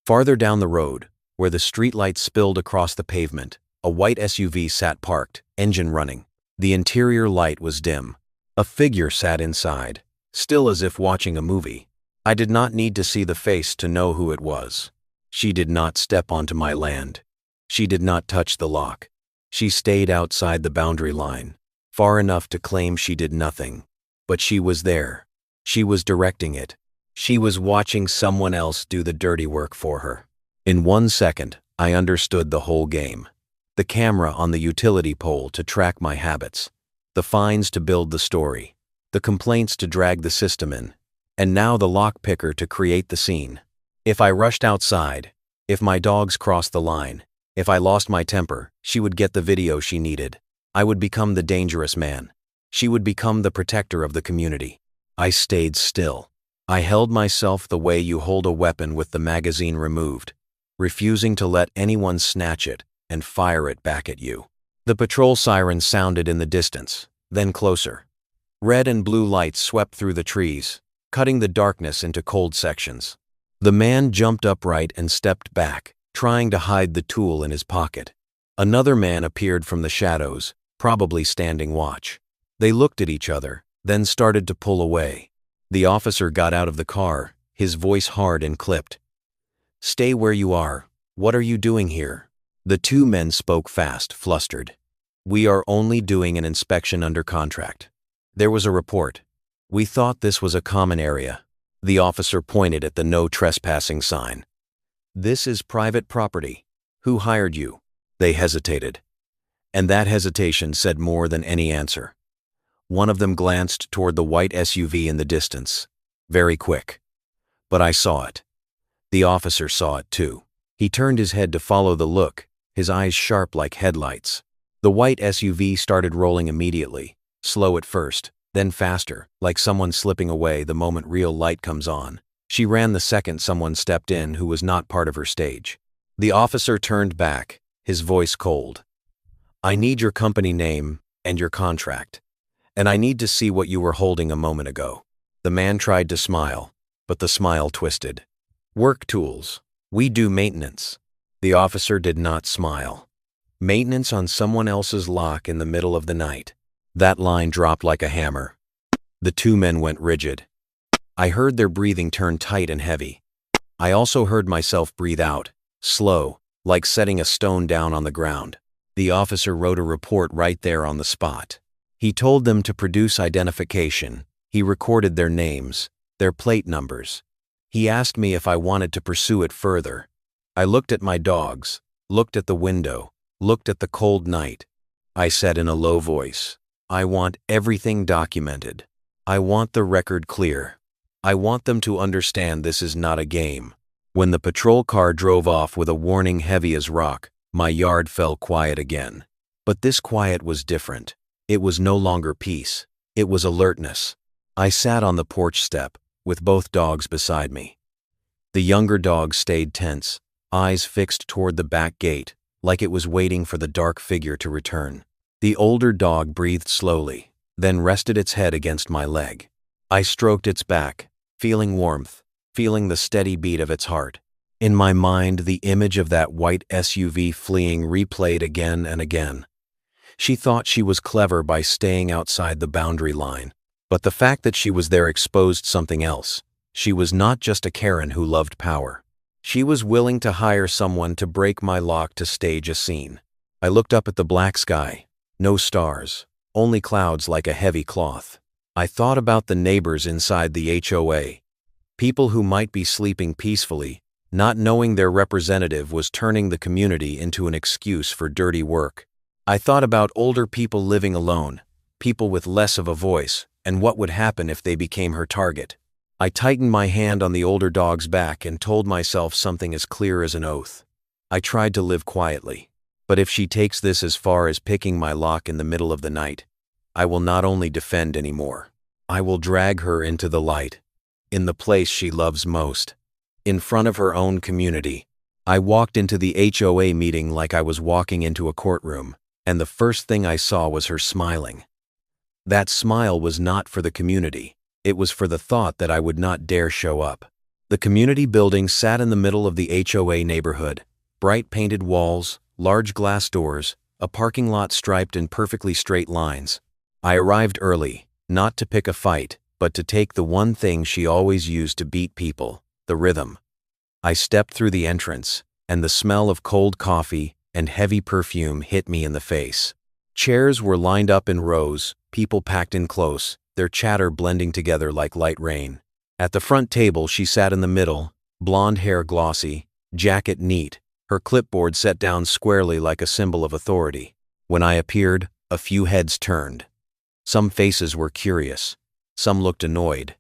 Farther down the road, where the streetlights spilled across the pavement, a white SUV sat parked, engine running. The interior light was dim. A figure sat inside, still as if watching a movie. I did not need to see the face to know who it was. She did not step onto my land. She did not touch the lock. She stayed outside the boundary line, far enough to claim she did nothing. But she was there. She was directing it. She was watching someone else do the dirty work for her. In 1 second, I understood the whole game. The camera on the utility pole to track my habits. The fines to build the story. The complaints to drag the system in. And now the lockpicker to create the scene. If I rushed outside, if my dogs crossed the line, if I lost my temper, she would get the video she needed. I would become the dangerous man. She would become the protector of the community. I stayed still. I held myself the way you hold a weapon with the magazine removed, refusing to let anyone snatch it and fire it back at you. The patrol siren sounded in the distance, then closer. Red and blue lights swept through the trees, cutting the darkness into cold sections. The man jumped upright and stepped back, trying to hide the tool in his pocket. Another man appeared from the shadows, probably standing watch. They looked at each other, then started to pull away. The officer got out of the car, his voice hard and clipped. "Stay where you are. What are you doing here?" The two men spoke fast, flustered. "We are only doing an inspection under contract. There was a report. We thought this was a common area." The officer pointed at the no trespassing sign. "This is private property. Who hired you?" They hesitated. And that hesitation said more than any answer. One of them glanced toward the white SUV in the distance. Very quick. But I saw it. The officer saw it too. He turned his head to follow the look, his eyes sharp like headlights. The white SUV started rolling immediately, slow at first, then faster, like someone slipping away the moment real light comes on. She ran the second someone stepped in who was not part of her stage. The officer turned back, his voice cold. "I need your company name and your contract. And I need to see what you were holding a moment ago." The man tried to smile, but the smile twisted. "Work tools. We do maintenance." The officer did not smile. Maintenance on someone else's lock in the middle of the night. That line dropped like a hammer. The two men went rigid. I heard their breathing turn tight and heavy. I also heard myself breathe out, slow, like setting a stone down on the ground. The officer wrote a report right there on the spot. He told them to produce identification. He recorded their names, their plate numbers. He asked me if I wanted to pursue it further. I looked at my dogs, looked at the window, looked at the cold night. I said in a low voice, I want everything documented. I want the record clear. I want them to understand this is not a game. When the patrol car drove off with a warning heavy as rock, my yard fell quiet again. But this quiet was different. It was no longer peace. It was alertness. I sat on the porch step, with both dogs beside me. The younger dog stayed tense, eyes fixed toward the back gate, like it was waiting for the dark figure to return. The older dog breathed slowly, then rested its head against my leg. I stroked its back, feeling warmth, feeling the steady beat of its heart. In my mind, the image of that white SUV fleeing replayed again and again. She thought she was clever by staying outside the boundary line, but the fact that she was there exposed something else. She was not just a Karen who loved power. She was willing to hire someone to break my lock to stage a scene. I looked up at the black sky. No stars, only clouds like a heavy cloth. I thought about the neighbors inside the HOA. People who might be sleeping peacefully, not knowing their representative was turning the community into an excuse for dirty work. I thought about older people living alone, people with less of a voice, and what would happen if they became her target. I tightened my hand on the older dog's back and told myself something as clear as an oath. I tried to live quietly, but if she takes this as far as picking my lock in the middle of the night, I will not only defend anymore, I will drag her into the light, in the place she loves most, in front of her own community. I walked into the HOA meeting like I was walking into a courtroom, and the first thing I saw was her smiling. That smile was not for the community. It was for the thought that I would not dare show up. The community building sat in the middle of the HOA neighborhood. Bright painted walls, large glass doors, a parking lot striped in perfectly straight lines. I arrived early, not to pick a fight, but to take the one thing she always used to beat people, the rhythm. I stepped through the entrance, and the smell of cold coffee and heavy perfume hit me in the face. Chairs were lined up in rows, people packed in close, their chatter blending together like light rain. At the front table she sat in the middle, blonde hair glossy, jacket neat, her clipboard set down squarely like a symbol of authority. When I appeared, a few heads turned. Some faces were curious. Some looked annoyed.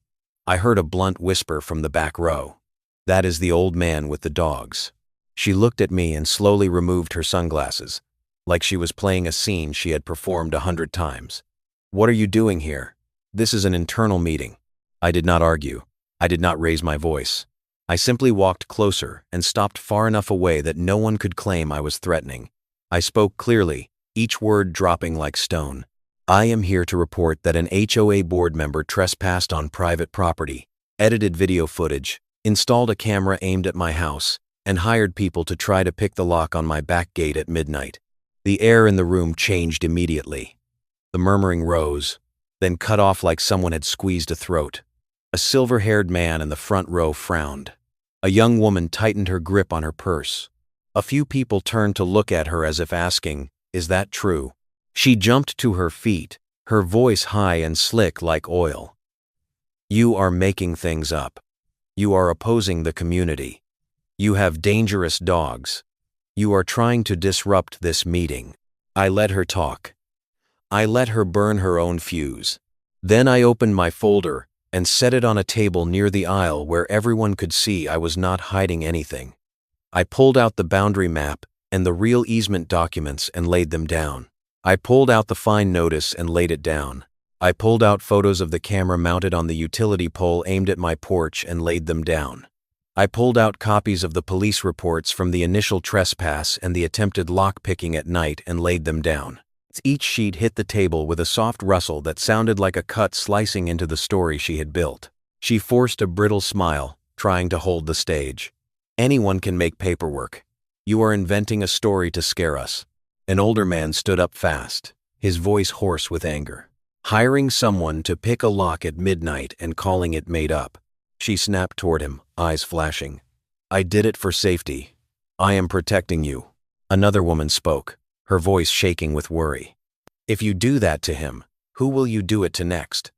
I heard a blunt whisper from the back row. That is the old man with the dogs. She looked at me and slowly removed her sunglasses, like she was playing a scene she had performed 100 times. What are you doing here? This is an internal meeting. I did not argue. I did not raise my voice. I simply walked closer and stopped far enough away that no one could claim I was threatening. I spoke clearly, each word dropping like stone. I am here to report that an HOA board member trespassed on private property, edited video footage, installed a camera aimed at my house, and hired people to try to pick the lock on my back gate at midnight. The air in the room changed immediately. The murmuring rose, then cut off like someone had squeezed a throat. A silver-haired man in the front row frowned. A young woman tightened her grip on her purse. A few people turned to look at her as if asking, "Is that true?" She jumped to her feet, her voice high and slick like oil. "You are making things up. You are opposing the community. You have dangerous dogs. You are trying to disrupt this meeting." I let her talk. I let her burn her own fuse. Then I opened my folder and set it on a table near the aisle where everyone could see I was not hiding anything. I pulled out the boundary map and the real easement documents and laid them down. I pulled out the fine notice and laid it down. I pulled out photos of the camera mounted on the utility pole aimed at my porch and laid them down. I pulled out copies of the police reports from the initial trespass and the attempted lock-picking at night and laid them down. Each sheet hit the table with a soft rustle that sounded like a cut slicing into the story she had built. She forced a brittle smile, trying to hold the stage. "Anyone can make paperwork. You are inventing a story to scare us." An older man stood up fast, his voice hoarse with anger. Hiring someone to pick a lock at midnight and calling it made up. She snapped toward him, eyes flashing. I did it for safety. I am protecting you. Another woman spoke, her voice shaking with worry. If you do that to him, who will you do it to next?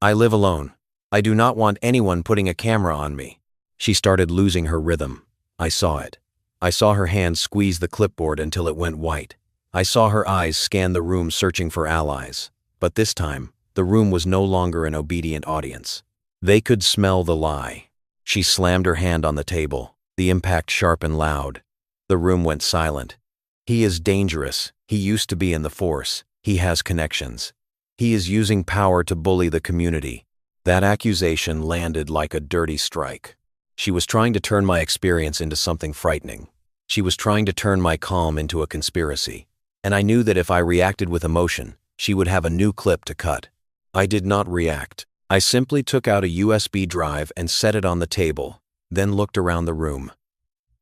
I live alone. I do not want anyone putting a camera on me. She started losing her rhythm. I saw it. I saw her hand squeeze the clipboard until it went white. I saw her eyes scan the room searching for allies. But this time, the room was no longer an obedient audience. They could smell the lie. She slammed her hand on the table, the impact sharp and loud. The room went silent. He is dangerous. He used to be in the force. He has connections. He is using power to bully the community. That accusation landed like a dirty strike. She was trying to turn my experience into something frightening. She was trying to turn my calm into a conspiracy. And I knew that if I reacted with emotion, she would have a new clip to cut. I did not react. I simply took out a USB drive and set it on the table, then looked around the room.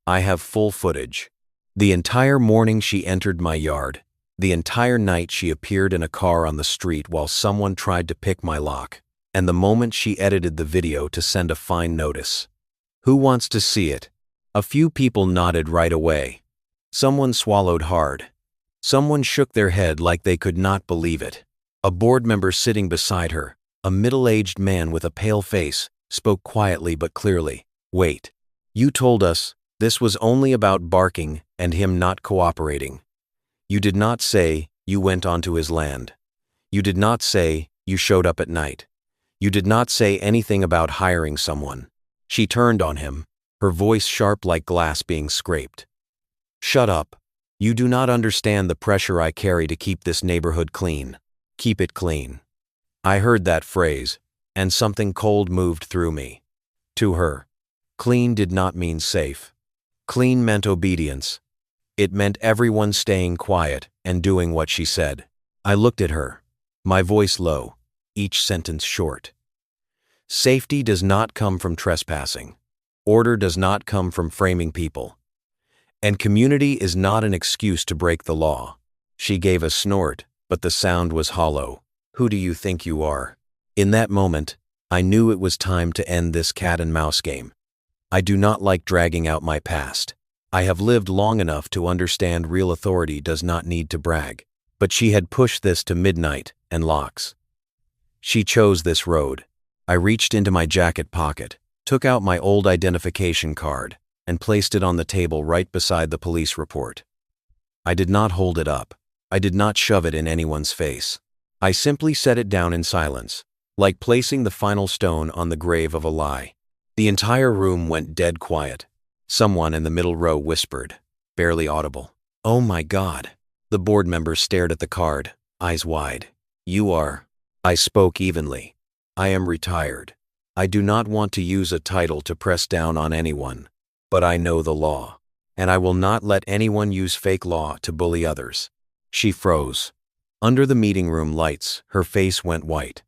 I have full footage. The entire morning she entered my yard. The entire night she appeared in a car on the street while someone tried to pick my lock. And the moment she edited the video to send a fine notice. Who wants to see it? A few people nodded right away. Someone swallowed hard. Someone shook their head like they could not believe it. A board member sitting beside her, a middle-aged man with a pale face, spoke quietly but clearly. Wait. You told us this was only about barking and him not cooperating. You did not say you went onto his land. You did not say you showed up at night. You did not say anything about hiring someone. She turned on him, her voice sharp like glass being scraped. Shut up. You do not understand the pressure I carry to keep this neighborhood clean. Keep it clean. I heard that phrase, and something cold moved through me. To her, clean did not mean safe. Clean meant obedience. It meant everyone staying quiet and doing what she said. I looked at her, my voice low, each sentence short. Safety does not come from trespassing. Order does not come from framing people. And community is not an excuse to break the law. She gave a snort, but the sound was hollow. Who do you think you are? In that moment, I knew it was time to end this cat and mouse game. I do not like dragging out my past. I have lived long enough to understand real authority does not need to brag. But she had pushed this to midnight and locks. She chose this road. I reached into my jacket pocket, took out my old identification card, and placed it on the table right beside the police report. I did not hold it up. I did not shove it in anyone's face. I simply set it down in silence, like placing the final stone on the grave of a lie. The entire room went dead quiet. Someone in the middle row whispered, barely audible. Oh my God. The board member stared at the card, eyes wide. You are. I spoke evenly. I am retired. I do not want to use a title to press down on anyone. But I know the law, and I will not let anyone use fake law to bully others. She froze. Under the meeting room lights, her face went white.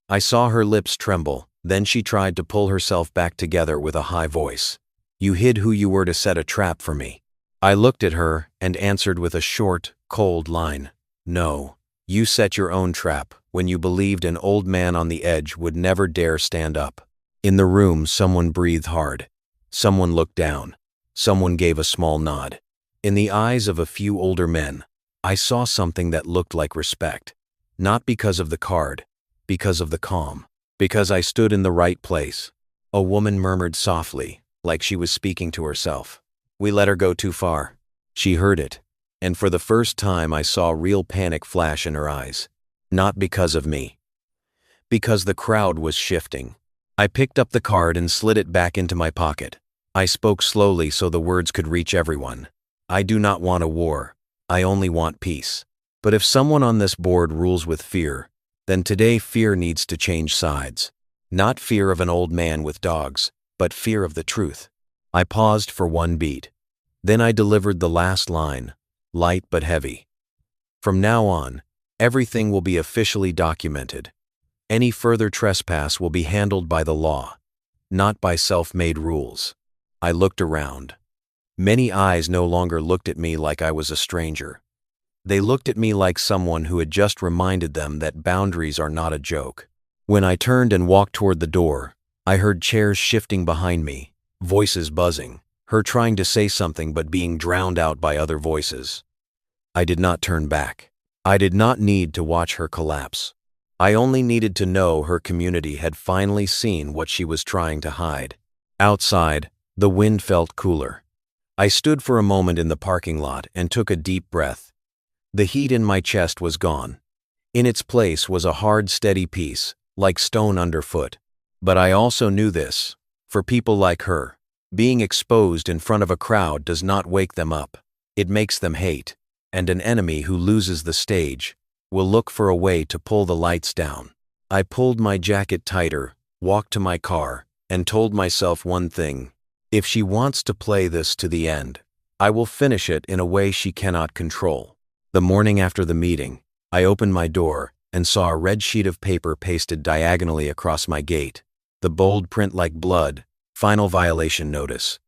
I saw her lips tremble, then she tried to pull herself back together with a high voice. You hid who you were to set a trap for me. I looked at her and answered with a short, cold line. No, you set your own trap when you believed an old man on the edge would never dare stand up. In the room, someone breathed hard. Someone looked down. Someone gave a small nod. In the eyes of a few older men, I saw something that looked like respect. Not because of the card, because of the calm. Because I stood in the right place. A woman murmured softly, like she was speaking to herself. We let her go too far. She heard it, and for the first time I saw real panic flash in her eyes. Not because of me. Because the crowd was shifting. I picked up the card and slid it back into my pocket. I spoke slowly so the words could reach everyone. I do not want a war. I only want peace. But if someone on this board rules with fear, then today fear needs to change sides. Not fear of an old man with dogs, but fear of the truth. I paused for one beat. Then I delivered the last line, light but heavy. From now on, everything will be officially documented. Any further trespass will be handled by the law, not by self-made rules. I looked around. Many eyes no longer looked at me like I was a stranger. They looked at me like someone who had just reminded them that boundaries are not a joke. When I turned and walked toward the door, I heard chairs shifting behind me, voices buzzing, her trying to say something but being drowned out by other voices. I did not turn back. I did not need to watch her collapse. I only needed to know her community had finally seen what she was trying to hide. Outside, the wind felt cooler. I stood for a moment in the parking lot and took a deep breath. The heat in my chest was gone. In its place was a hard, steady peace, like stone underfoot. But I also knew this. For people like her, being exposed in front of a crowd does not wake them up. It makes them hate. And an enemy who loses the stage will look for a way to pull the lights down. I pulled my jacket tighter, walked to my car, and told myself one thing. If she wants to play this to the end, I will finish it in a way she cannot control. The morning after the meeting, I opened my door and saw a red sheet of paper pasted diagonally across my gate. The bold print like blood, final violation notice.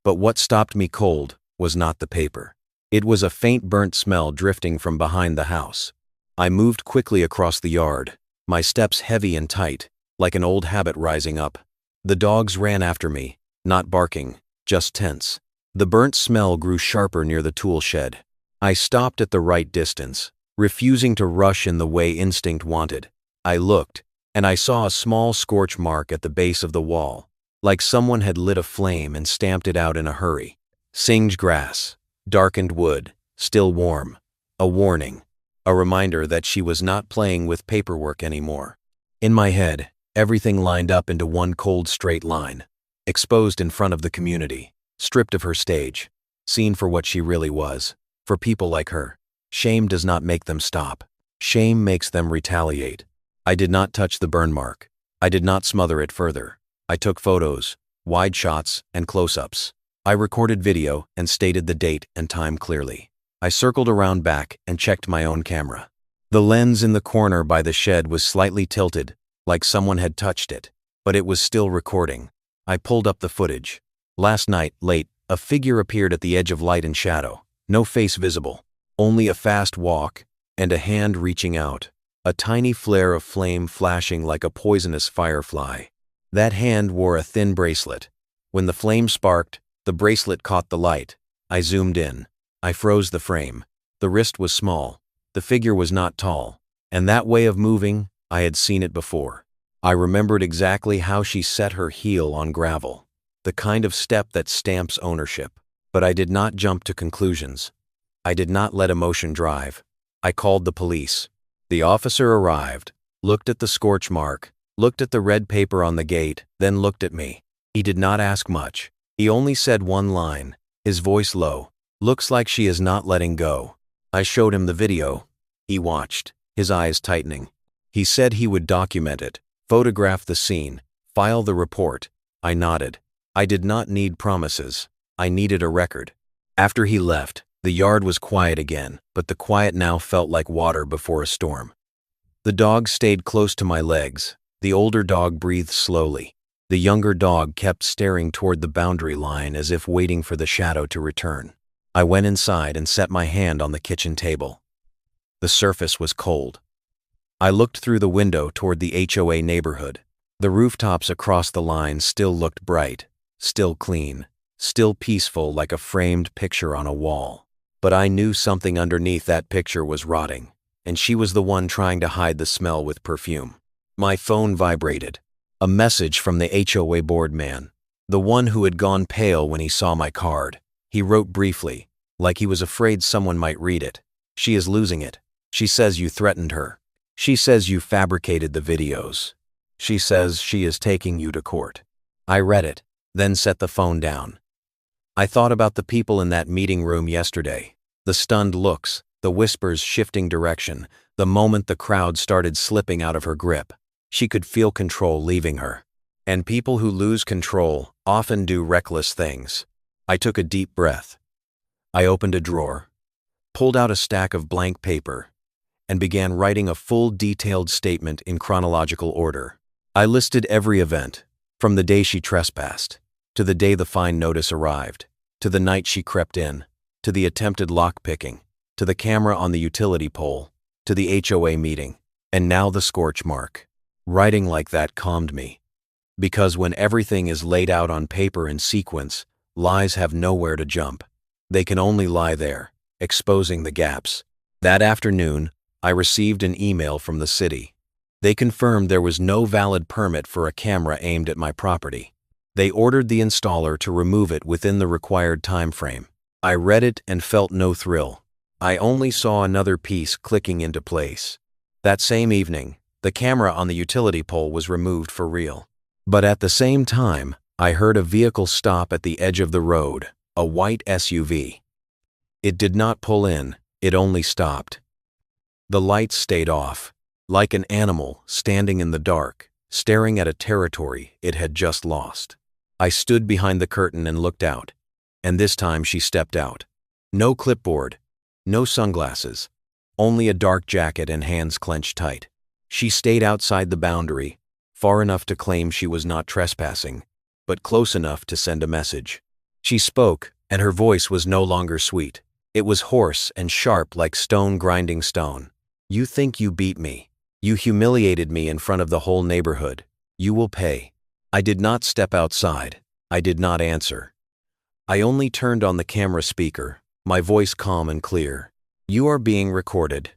But what stopped me cold was not the paper. It was a faint burnt smell drifting from behind the house. I moved quickly across the yard, my steps heavy and tight, like an old habit rising up. The dogs ran after me, not barking, just tense. The burnt smell grew sharper near the tool shed. I stopped at the right distance, refusing to rush in the way instinct wanted. I looked, and I saw a small scorch mark at the base of the wall, like someone had lit a flame and stamped it out in a hurry. Singed grass, darkened wood, still warm. A warning, a reminder that she was not playing with paperwork anymore. In my head, everything lined up into one cold straight line. Exposed in front of the community, stripped of her stage, seen for what she really was. For people like her, shame does not make them stop. Shame makes them retaliate. I did not touch the burn mark. I did not smother it further. I took photos, wide shots, and close-ups. I recorded video and stated the date and time clearly. I circled around back and checked my own camera. The lens in the corner by the shed was slightly tilted, like someone had touched it, but it was still recording. I pulled up the footage. Last night, late, a figure appeared at the edge of light and shadow. No face visible, only a fast walk and a hand reaching out, a tiny flare of flame flashing like a poisonous firefly. That hand wore a thin bracelet. When the flame sparked, the bracelet caught the light. I zoomed in. I froze the frame. The wrist was small. The figure was not tall. And that way of moving, I had seen it before. I remembered exactly how she set her heel on gravel, the kind of step that stamps ownership. But I did not jump to conclusions. I did not let emotion drive. I called the police. The officer arrived, looked at the scorch mark, looked at the red paper on the gate, then looked at me. He did not ask much. He only said one line, his voice low. "Looks like she is not letting go." I showed him the video. He watched, his eyes tightening. He said he would document it, photograph the scene, file the report. I nodded. I did not need promises. I needed a record. After he left, the yard was quiet again, but the quiet now felt like water before a storm. The dogs stayed close to my legs. The older dog breathed slowly. The younger dog kept staring toward the boundary line as if waiting for the shadow to return. I went inside and set my hand on the kitchen table. The surface was cold. I looked through the window toward the HOA neighborhood. The rooftops across the line still looked bright, still clean, still peaceful like a framed picture on a wall. But I knew something underneath that picture was rotting, and she was the one trying to hide the smell with perfume. My phone vibrated. A message from the HOA board man, the one who had gone pale when he saw my card. He wrote briefly, like he was afraid someone might read it. "She is losing it. She says you threatened her. She says you fabricated the videos. She says she is taking you to court." I read it, then set the phone down. I thought about the people in that meeting room yesterday. The stunned looks, the whispers shifting direction, the moment the crowd started slipping out of her grip. She could feel control leaving her. And people who lose control often do reckless things. I took a deep breath. I opened a drawer, pulled out a stack of blank paper, and began writing a full detailed statement in chronological order. I listed every event, from the day she trespassed, to the day the fine notice arrived, to the night she crept in, to the attempted lock-picking. to the camera on the utility pole, to the HOA meeting, and now the scorch mark. Writing like that calmed me. Because when everything is laid out on paper in sequence, lies have nowhere to jump. They can only lie there, exposing the gaps. That afternoon, I received an email from the city. They confirmed there was no valid permit for a camera aimed at my property. They ordered the installer to remove it within the required time frame. I read it and felt no thrill. I only saw another piece clicking into place. That same evening, the camera on the utility pole was removed for real. But at the same time, I heard a vehicle stop at the edge of the road, a white SUV. It did not pull in, it only stopped. The lights stayed off, like an animal standing in the dark, staring at a territory it had just lost. I stood behind the curtain and looked out, and this time she stepped out. No clipboard, no sunglasses, only a dark jacket and hands clenched tight. She stayed outside the boundary, far enough to claim she was not trespassing, but close enough to send a message. She spoke, and her voice was no longer sweet. It was hoarse and sharp like stone grinding stone. You think you beat me. You humiliated me in front of the whole neighborhood. You will pay. I did not step outside. I did not answer. I only turned on the camera speaker, my voice calm and clear. You are being recorded.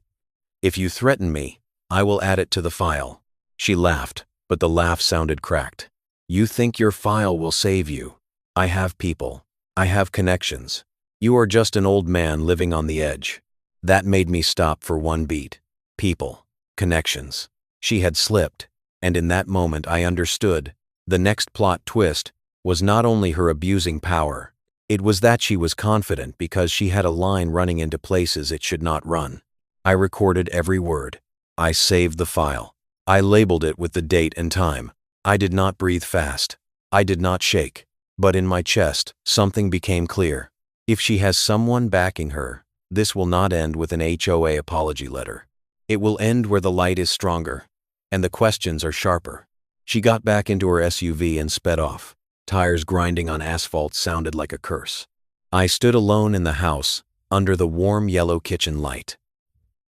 If you threaten me, I will add it to the file. She laughed, but the laugh sounded cracked. You think your file will save you. I have people. I have connections. You are just an old man living on the edge. That made me stop for one beat. People. Connections. She had slipped, and in that moment I understood. The next plot twist was not only her abusing power, it was that she was confident because she had a line running into places it should not run. I recorded every word. I saved the file. I labeled it with the date and time. I did not breathe fast. I did not shake. But in my chest, something became clear. If she has someone backing her, this will not end with an HOA apology letter. It will end where the light is stronger, and the questions are sharper. She got back into her SUV and sped off. Tires grinding on asphalt sounded like a curse. I stood alone in the house, under the warm yellow kitchen light.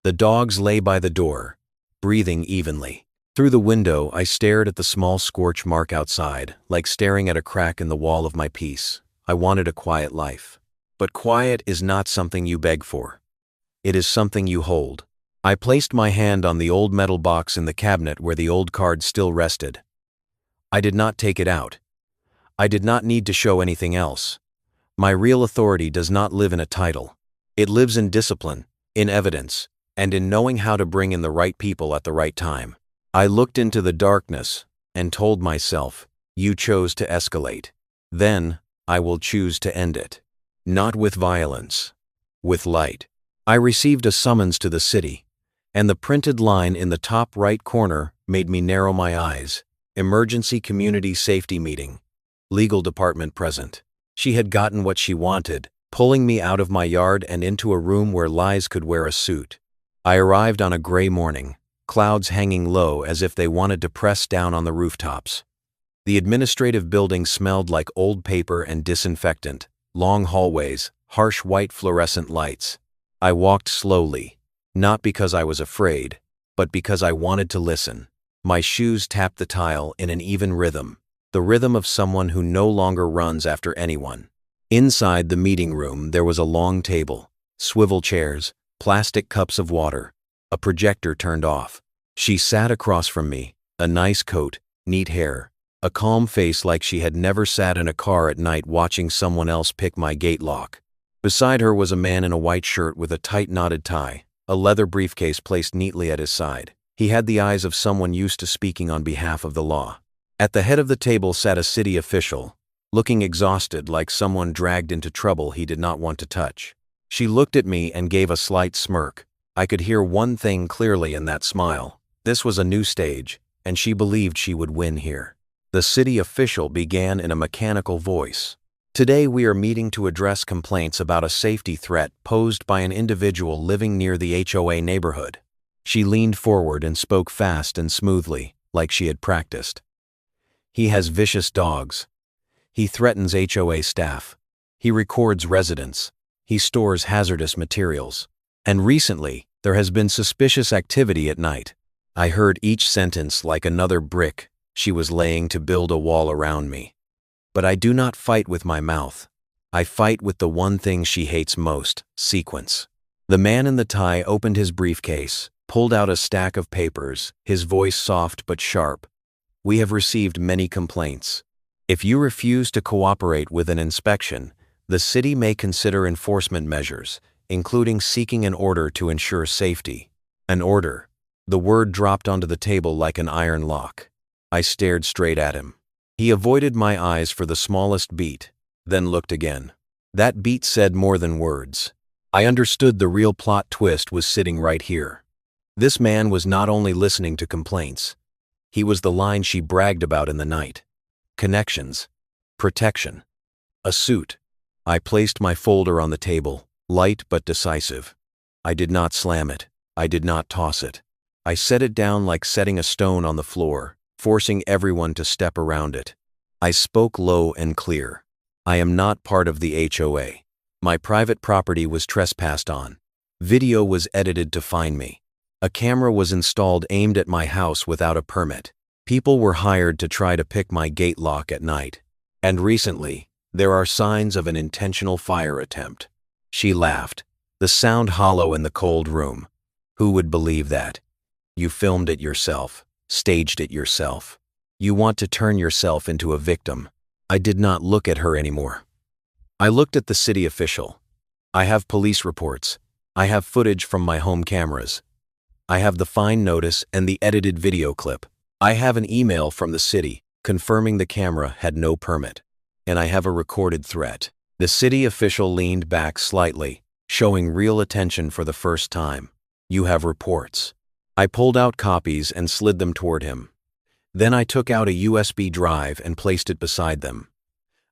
The dogs lay by the door, breathing evenly. Through the window, I stared at the small scorch mark outside, like staring at a crack in the wall of my peace. I wanted a quiet life. But quiet is not something you beg for. It is something you hold. I placed my hand on the old metal box in the cabinet where the old card still rested. I did not take it out. I did not need to show anything else. My real authority does not live in a title. It lives in discipline, in evidence, and in knowing how to bring in the right people at the right time. I looked into the darkness and told myself, you chose to escalate. Then, I will choose to end it. Not with violence, with light. I received a summons to the city, and the printed line in the top right corner made me narrow my eyes. Emergency Community Safety Meeting. Legal department present. She had gotten what she wanted, pulling me out of my yard and into a room where lies could wear a suit. I arrived on a gray morning, clouds hanging low as if they wanted to press down on the rooftops. The administrative building smelled like old paper and disinfectant, long hallways, harsh white fluorescent lights. I walked slowly, not because I was afraid, but because I wanted to listen. My shoes tapped the tile in an even rhythm, the rhythm of someone who no longer runs after anyone. Inside the meeting room there was a long table, swivel chairs, plastic cups of water, a projector turned off. She sat across from me, a nice coat, neat hair, a calm face like she had never sat in a car at night watching someone else pick my gate lock. Beside her was a man in a white shirt with a tight knotted tie, a leather briefcase placed neatly at his side. He had the eyes of someone used to speaking on behalf of the law. At the head of the table sat a city official, looking exhausted like someone dragged into trouble he did not want to touch. She looked at me and gave a slight smirk. I could hear one thing clearly in that smile. This was a new stage, and she believed she would win here. The city official began in a mechanical voice. Today we are meeting to address complaints about a safety threat posed by an individual living near the HOA neighborhood. She leaned forward and spoke fast and smoothly, like she had practiced. He has vicious dogs. He threatens HOA staff. He records residents. He stores hazardous materials. And recently, there has been suspicious activity at night. I heard each sentence like another brick she was laying to build a wall around me. But I do not fight with my mouth. I fight with the one thing she hates most, sequence. The man in the tie opened his briefcase, pulled out a stack of papers, his voice soft but sharp. We have received many complaints. If you refuse to cooperate with an inspection, the city may consider enforcement measures, including seeking an order to ensure safety. An order. The word dropped onto the table like an iron lock. I stared straight at him. He avoided my eyes for the smallest beat, then looked again. That beat said more than words. I understood the real plot twist was sitting right here. This man was not only listening to complaints. He was the line she bragged about in the night. Connections. Protection. A suit. I placed my folder on the table, light but decisive. I did not slam it. I did not toss it. I set it down like setting a stone on the floor, forcing everyone to step around it. I spoke low and clear. I am not part of the HOA. My private property was trespassed on. Video was edited to find me. A camera was installed aimed at my house without a permit. People were hired to try to pick my gate lock at night. And recently, there are signs of an intentional fire attempt. She laughed, the sound hollow in the cold room. Who would believe that? You filmed it yourself, staged it yourself. You want to turn yourself into a victim. I did not look at her anymore. I looked at the city official. I have police reports. I have footage from my home cameras. I have the fine notice and the edited video clip. I have an email from the city confirming the camera had no permit. And I have a recorded threat. The city official leaned back slightly, showing real attention for the first time. You have reports. I pulled out copies and slid them toward him. Then I took out a USB drive and placed it beside them.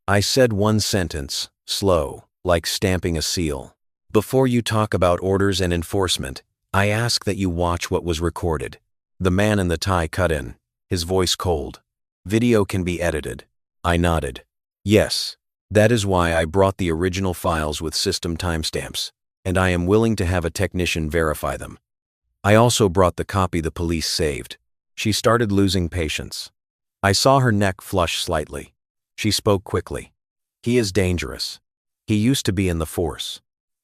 I said one sentence, slow, like stamping a seal. Before you talk about orders and enforcement, I ask that you watch what was recorded. The man in the tie cut in, his voice cold. Video can be edited. I nodded. Yes, that is why I brought the original files with system timestamps, and I am willing to have a technician verify them. I also brought the copy the police saved. She started losing patience. I saw her neck flush slightly. She spoke quickly. He is dangerous. He used to be in the force.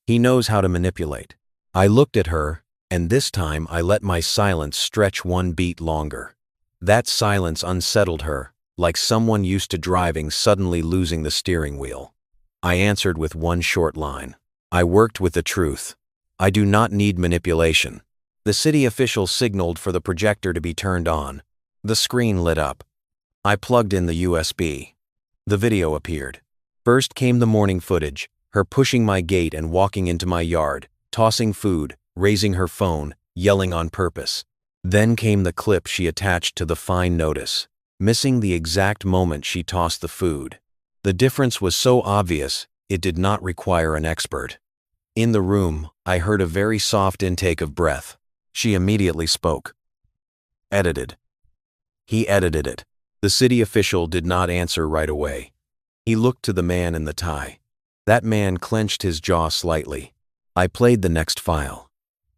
He knows how to manipulate. I looked at her, and this time I let my silence stretch one beat longer. That silence unsettled her, like someone used to driving suddenly losing the steering wheel. I answered with one short line. I worked with the truth. I do not need manipulation. The city official signaled for the projector to be turned on. The screen lit up. I plugged in the USB. The video appeared. First came the morning footage, her pushing my gate and walking into my yard, tossing food, raising her phone, yelling on purpose. Then came the clip she attached to the fine notice, missing the exact moment she tossed the food. The difference was so obvious, it did not require an expert. In the room, I heard a very soft intake of breath. She immediately spoke. Edited. He edited it. The city official did not answer right away. He looked to the man in the tie. That man clenched his jaw slightly. I played the next file.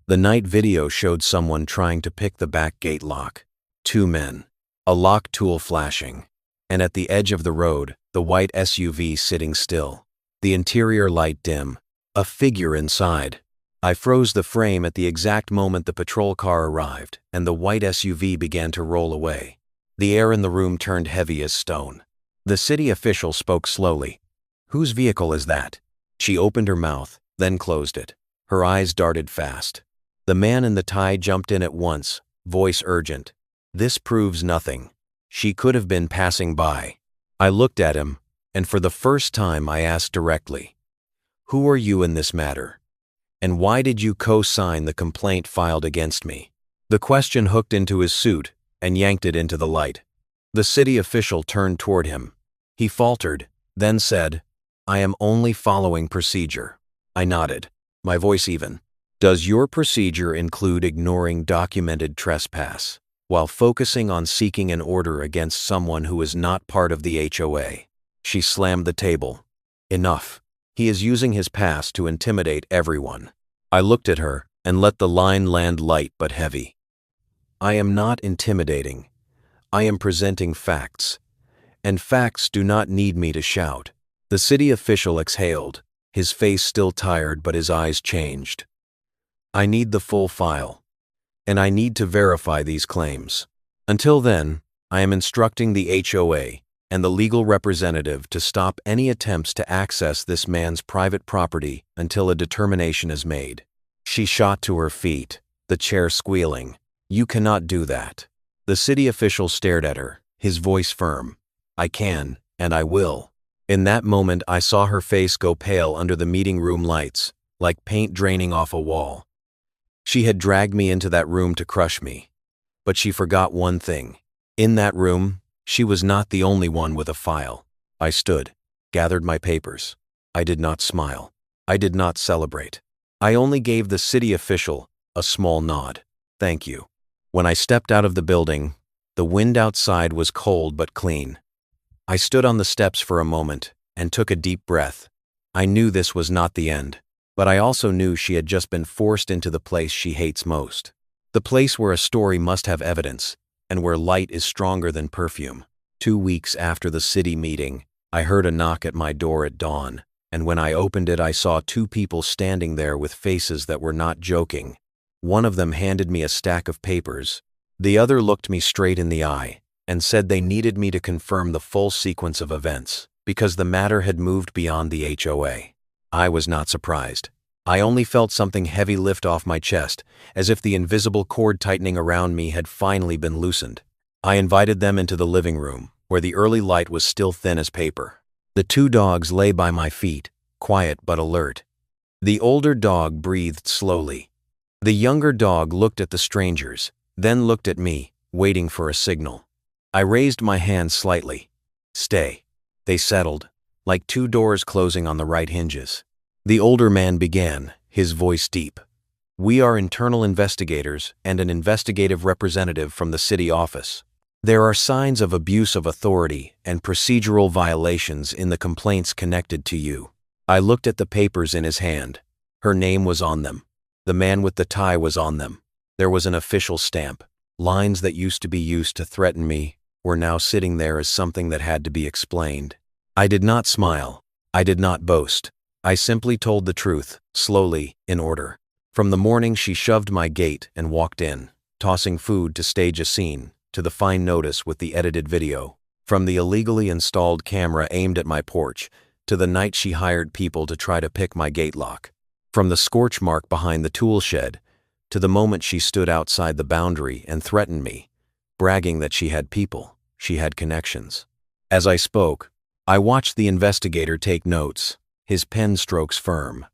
The night video showed someone trying to pick the back gate lock. 2 men. A lock tool flashing. And at the edge of the road, the white SUV sitting still. The interior light dim. A figure inside. I froze the frame at the exact moment the patrol car arrived, and the white SUV began to roll away. The air in the room turned heavy as stone. The city official spoke slowly. Whose vehicle is that? She opened her mouth, then closed it. Her eyes darted fast. The man in the tie jumped in at once, voice urgent. This proves nothing. She could have been passing by. I looked at him, and for the first time I asked directly, who are you in this matter? And why did you co-sign the complaint filed against me? The question hooked into his suit and yanked it into the light. The city official turned toward him. He faltered, then said, I am only following procedure. I nodded, my voice even. Does your procedure include ignoring documented trespass, while focusing on seeking an order against someone who is not part of the HOA? She slammed the table. Enough. He is using his past to intimidate everyone. I I looked at her and let the line land light but heavy. I am not intimidating. I am presenting facts. And facts do not need me to shout. The city official exhaled, his face still tired but his eyes changed. I need the full file. And I need to verify these claims. Until then, I am instructing the HOA and the legal representative to stop any attempts to access this man's private property until a determination is made. She shot to her feet, the chair squealing. You cannot do that. The city official stared at her, his voice firm. I can, and I will. In that moment, I saw her face go pale under the meeting room lights, like paint draining off a wall. She had dragged me into that room to crush me. But she forgot one thing. In that room, she was not the only one with a file. I stood, gathered my papers. I did not smile. I did not celebrate. I only gave the city official a small nod. Thank you. When I stepped out of the building, the wind outside was cold but clean. I stood on the steps for a moment and took a deep breath. I knew this was not the end, but I also knew she had just been forced into the place she hates most. The place where a story must have evidence, and where light is stronger than perfume. 2 weeks after the city meeting, I heard a knock at my door at dawn, and when I opened it I saw 2 people standing there with faces that were not joking. One of them handed me a stack of papers. The other looked me straight in the eye and said they needed me to confirm the full sequence of events, because the matter had moved beyond the HOA. I was not surprised. I only felt something heavy lift off my chest, as if the invisible cord tightening around me had finally been loosened. I invited them into the living room, where the early light was still thin as paper. The 2 dogs lay by my feet, quiet but alert. The older dog breathed slowly. The younger dog looked at the strangers, then looked at me, waiting for a signal. I raised my hand slightly. Stay. They settled, like 2 doors closing on the right hinges. The older man began, his voice deep. We are internal investigators and an investigative representative from the city office. There are signs of abuse of authority and procedural violations in the complaints connected to you. I looked at the papers in his hand. Her name was on them. The man with the tie was on them. There was an official stamp. Lines that used to be used to threaten me were now sitting there as something that had to be explained. I did not smile. I did not boast. I simply told the truth, slowly, in order. From the morning she shoved my gate and walked in, tossing food to stage a scene, to the fine notice with the edited video. From the illegally installed camera aimed at my porch, to the night she hired people to try to pick my gate lock. From the scorch mark behind the tool shed, to the moment she stood outside the boundary and threatened me, bragging that she had people, she had connections. As I spoke, I watched the investigator take notes, his pen strokes firm.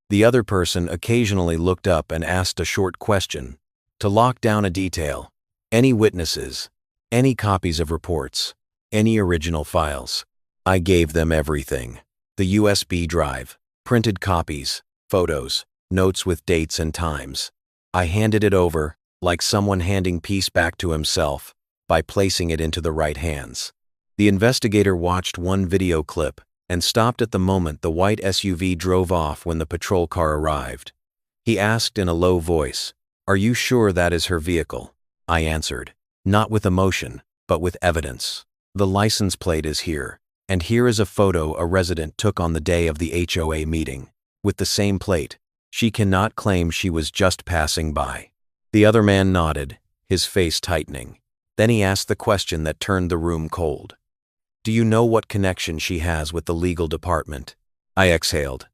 The other person occasionally looked up and asked a short question, to lock down a detail. Any witnesses, any copies of reports, any original files. I gave them everything. The USB drive, printed copies, photos, notes with dates and times. I handed it over, like someone handing peace back to himself, by placing it into the right hands. The investigator watched one video clip and stopped at the moment the white SUV drove off when the patrol car arrived. He asked in a low voice, "Are you sure that is her vehicle?" I answered, not with emotion, but with evidence. The license plate is here, and here is a photo a resident took on the day of the HOA meeting. With the same plate, she cannot claim she was just passing by. The other man nodded, his face tightening. Then he asked the question that turned the room cold. Do you know what connection she has with the legal department? I exhaled.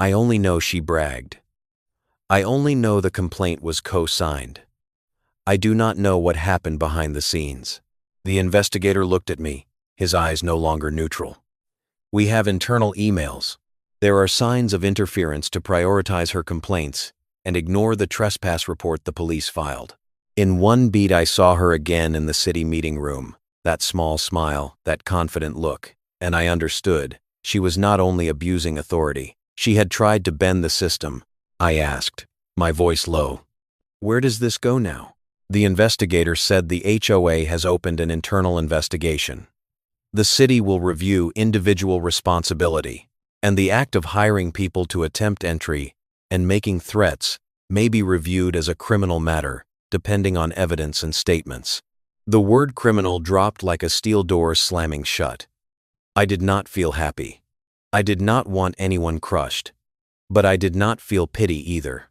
I only know she bragged. I only know the complaint was co-signed. I do not know what happened behind the scenes. The investigator looked at me, his eyes no longer neutral. We have internal emails. There are signs of interference to prioritize her complaints and ignore the trespass report the police filed. In one beat I saw her again in the city meeting room. That small smile, that confident look, and I understood. She was not only abusing authority, she had tried to bend the system. I asked, my voice low, "Where does this go now?" The investigator said the HOA has opened an internal investigation. The city will review individual responsibility, and the act of hiring people to attempt entry and making threats may be reviewed as a criminal matter, depending on evidence and statements. The word criminal dropped like a steel door slamming shut. I did not feel happy. I did not want anyone crushed. But I did not feel pity either.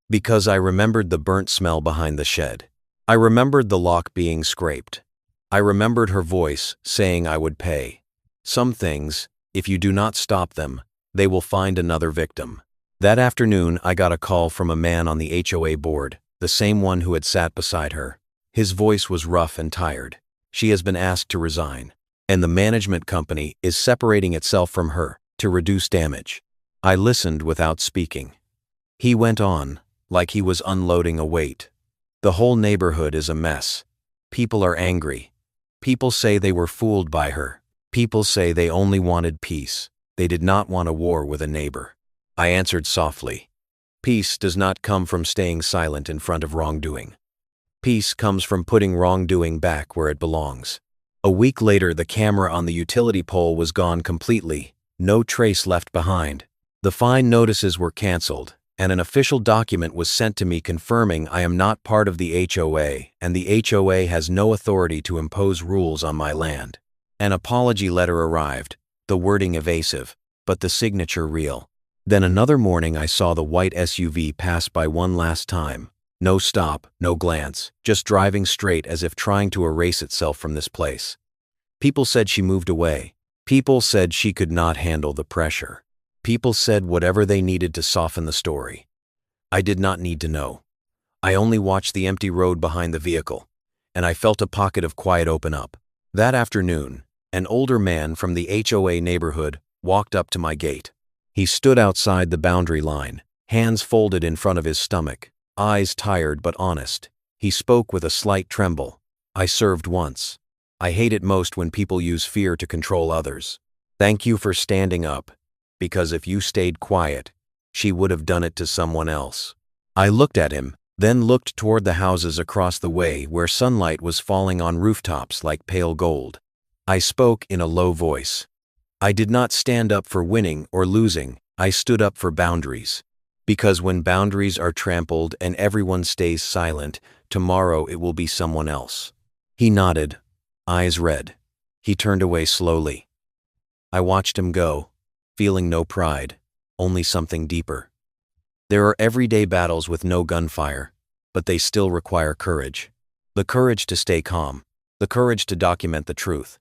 Because I remembered the burnt smell behind the shed. I remembered the lock being scraped. I remembered her voice saying I would pay. Some things, if you do not stop them, they will find another victim. That afternoon, I got a call from a man on the HOA board, the same one who had sat beside her. His voice was rough and tired. She has been asked to resign, and the management company is separating itself from her to reduce damage. I listened without speaking. He went on, like he was unloading a weight. The whole neighborhood is a mess. People are angry. People say they were fooled by her. People say they only wanted peace. They did not want a war with a neighbor. I answered softly. Peace does not come from staying silent in front of wrongdoing. Peace comes from putting wrongdoing back where it belongs. A week later, the camera on the utility pole was gone completely, no trace left behind. The fine notices were canceled, and an official document was sent to me confirming I am not part of the HOA, and the HOA has no authority to impose rules on my land. An apology letter arrived, the wording evasive, but the signature real. Then another morning I saw the white SUV pass by one last time. No stop, no glance, just driving straight as if trying to erase itself from this place. People said she moved away. People said she could not handle the pressure. People said whatever they needed to soften the story. I did not need to know. I only watched the empty road behind the vehicle, and I felt a pocket of quiet open up. That afternoon, an older man from the HOA neighborhood walked up to my gate. He stood outside the boundary line, hands folded in front of his stomach, eyes tired but honest. He spoke with a slight tremble. I served once. I hate it most when people use fear to control others. Thank you for standing up, because if you stayed quiet, she would have done it to someone else. I looked at him, then looked toward the houses across the way where sunlight was falling on rooftops like pale gold. I spoke in a low voice. I did not stand up for winning or losing. I stood up for boundaries. Because when boundaries are trampled and everyone stays silent, tomorrow it will be someone else. He nodded, eyes red. He turned away slowly. I watched him go, feeling no pride, only something deeper. There are everyday battles with no gunfire, but they still require courage. The courage to stay calm, the courage to document the truth,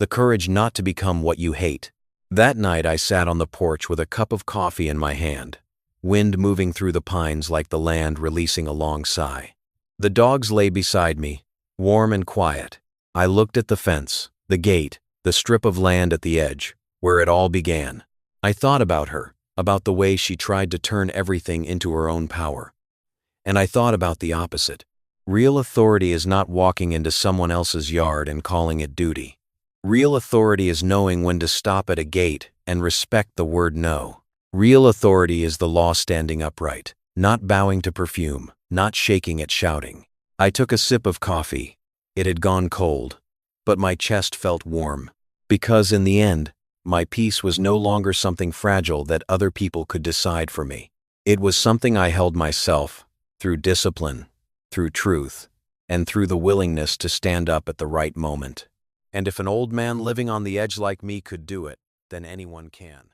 the courage not to become what you hate. That night I sat on the porch with a cup of coffee in my hand, wind moving through the pines like the land releasing a long sigh. The dogs lay beside me, warm and quiet. I looked at the fence, the gate, the strip of land at the edge, where it all began. I thought about her, about the way she tried to turn everything into her own power. And I thought about the opposite. Real authority is not walking into someone else's yard and calling it duty. Real authority is knowing when to stop at a gate and respect the word no. Real authority is the law standing upright, not bowing to perfume, not shaking at shouting. I took a sip of coffee. It had gone cold, but my chest felt warm, because in the end, my peace was no longer something fragile that other people could decide for me. It was something I held myself, through discipline, through truth, and through the willingness to stand up at the right moment. And if an old man living on the edge like me could do it, then anyone can.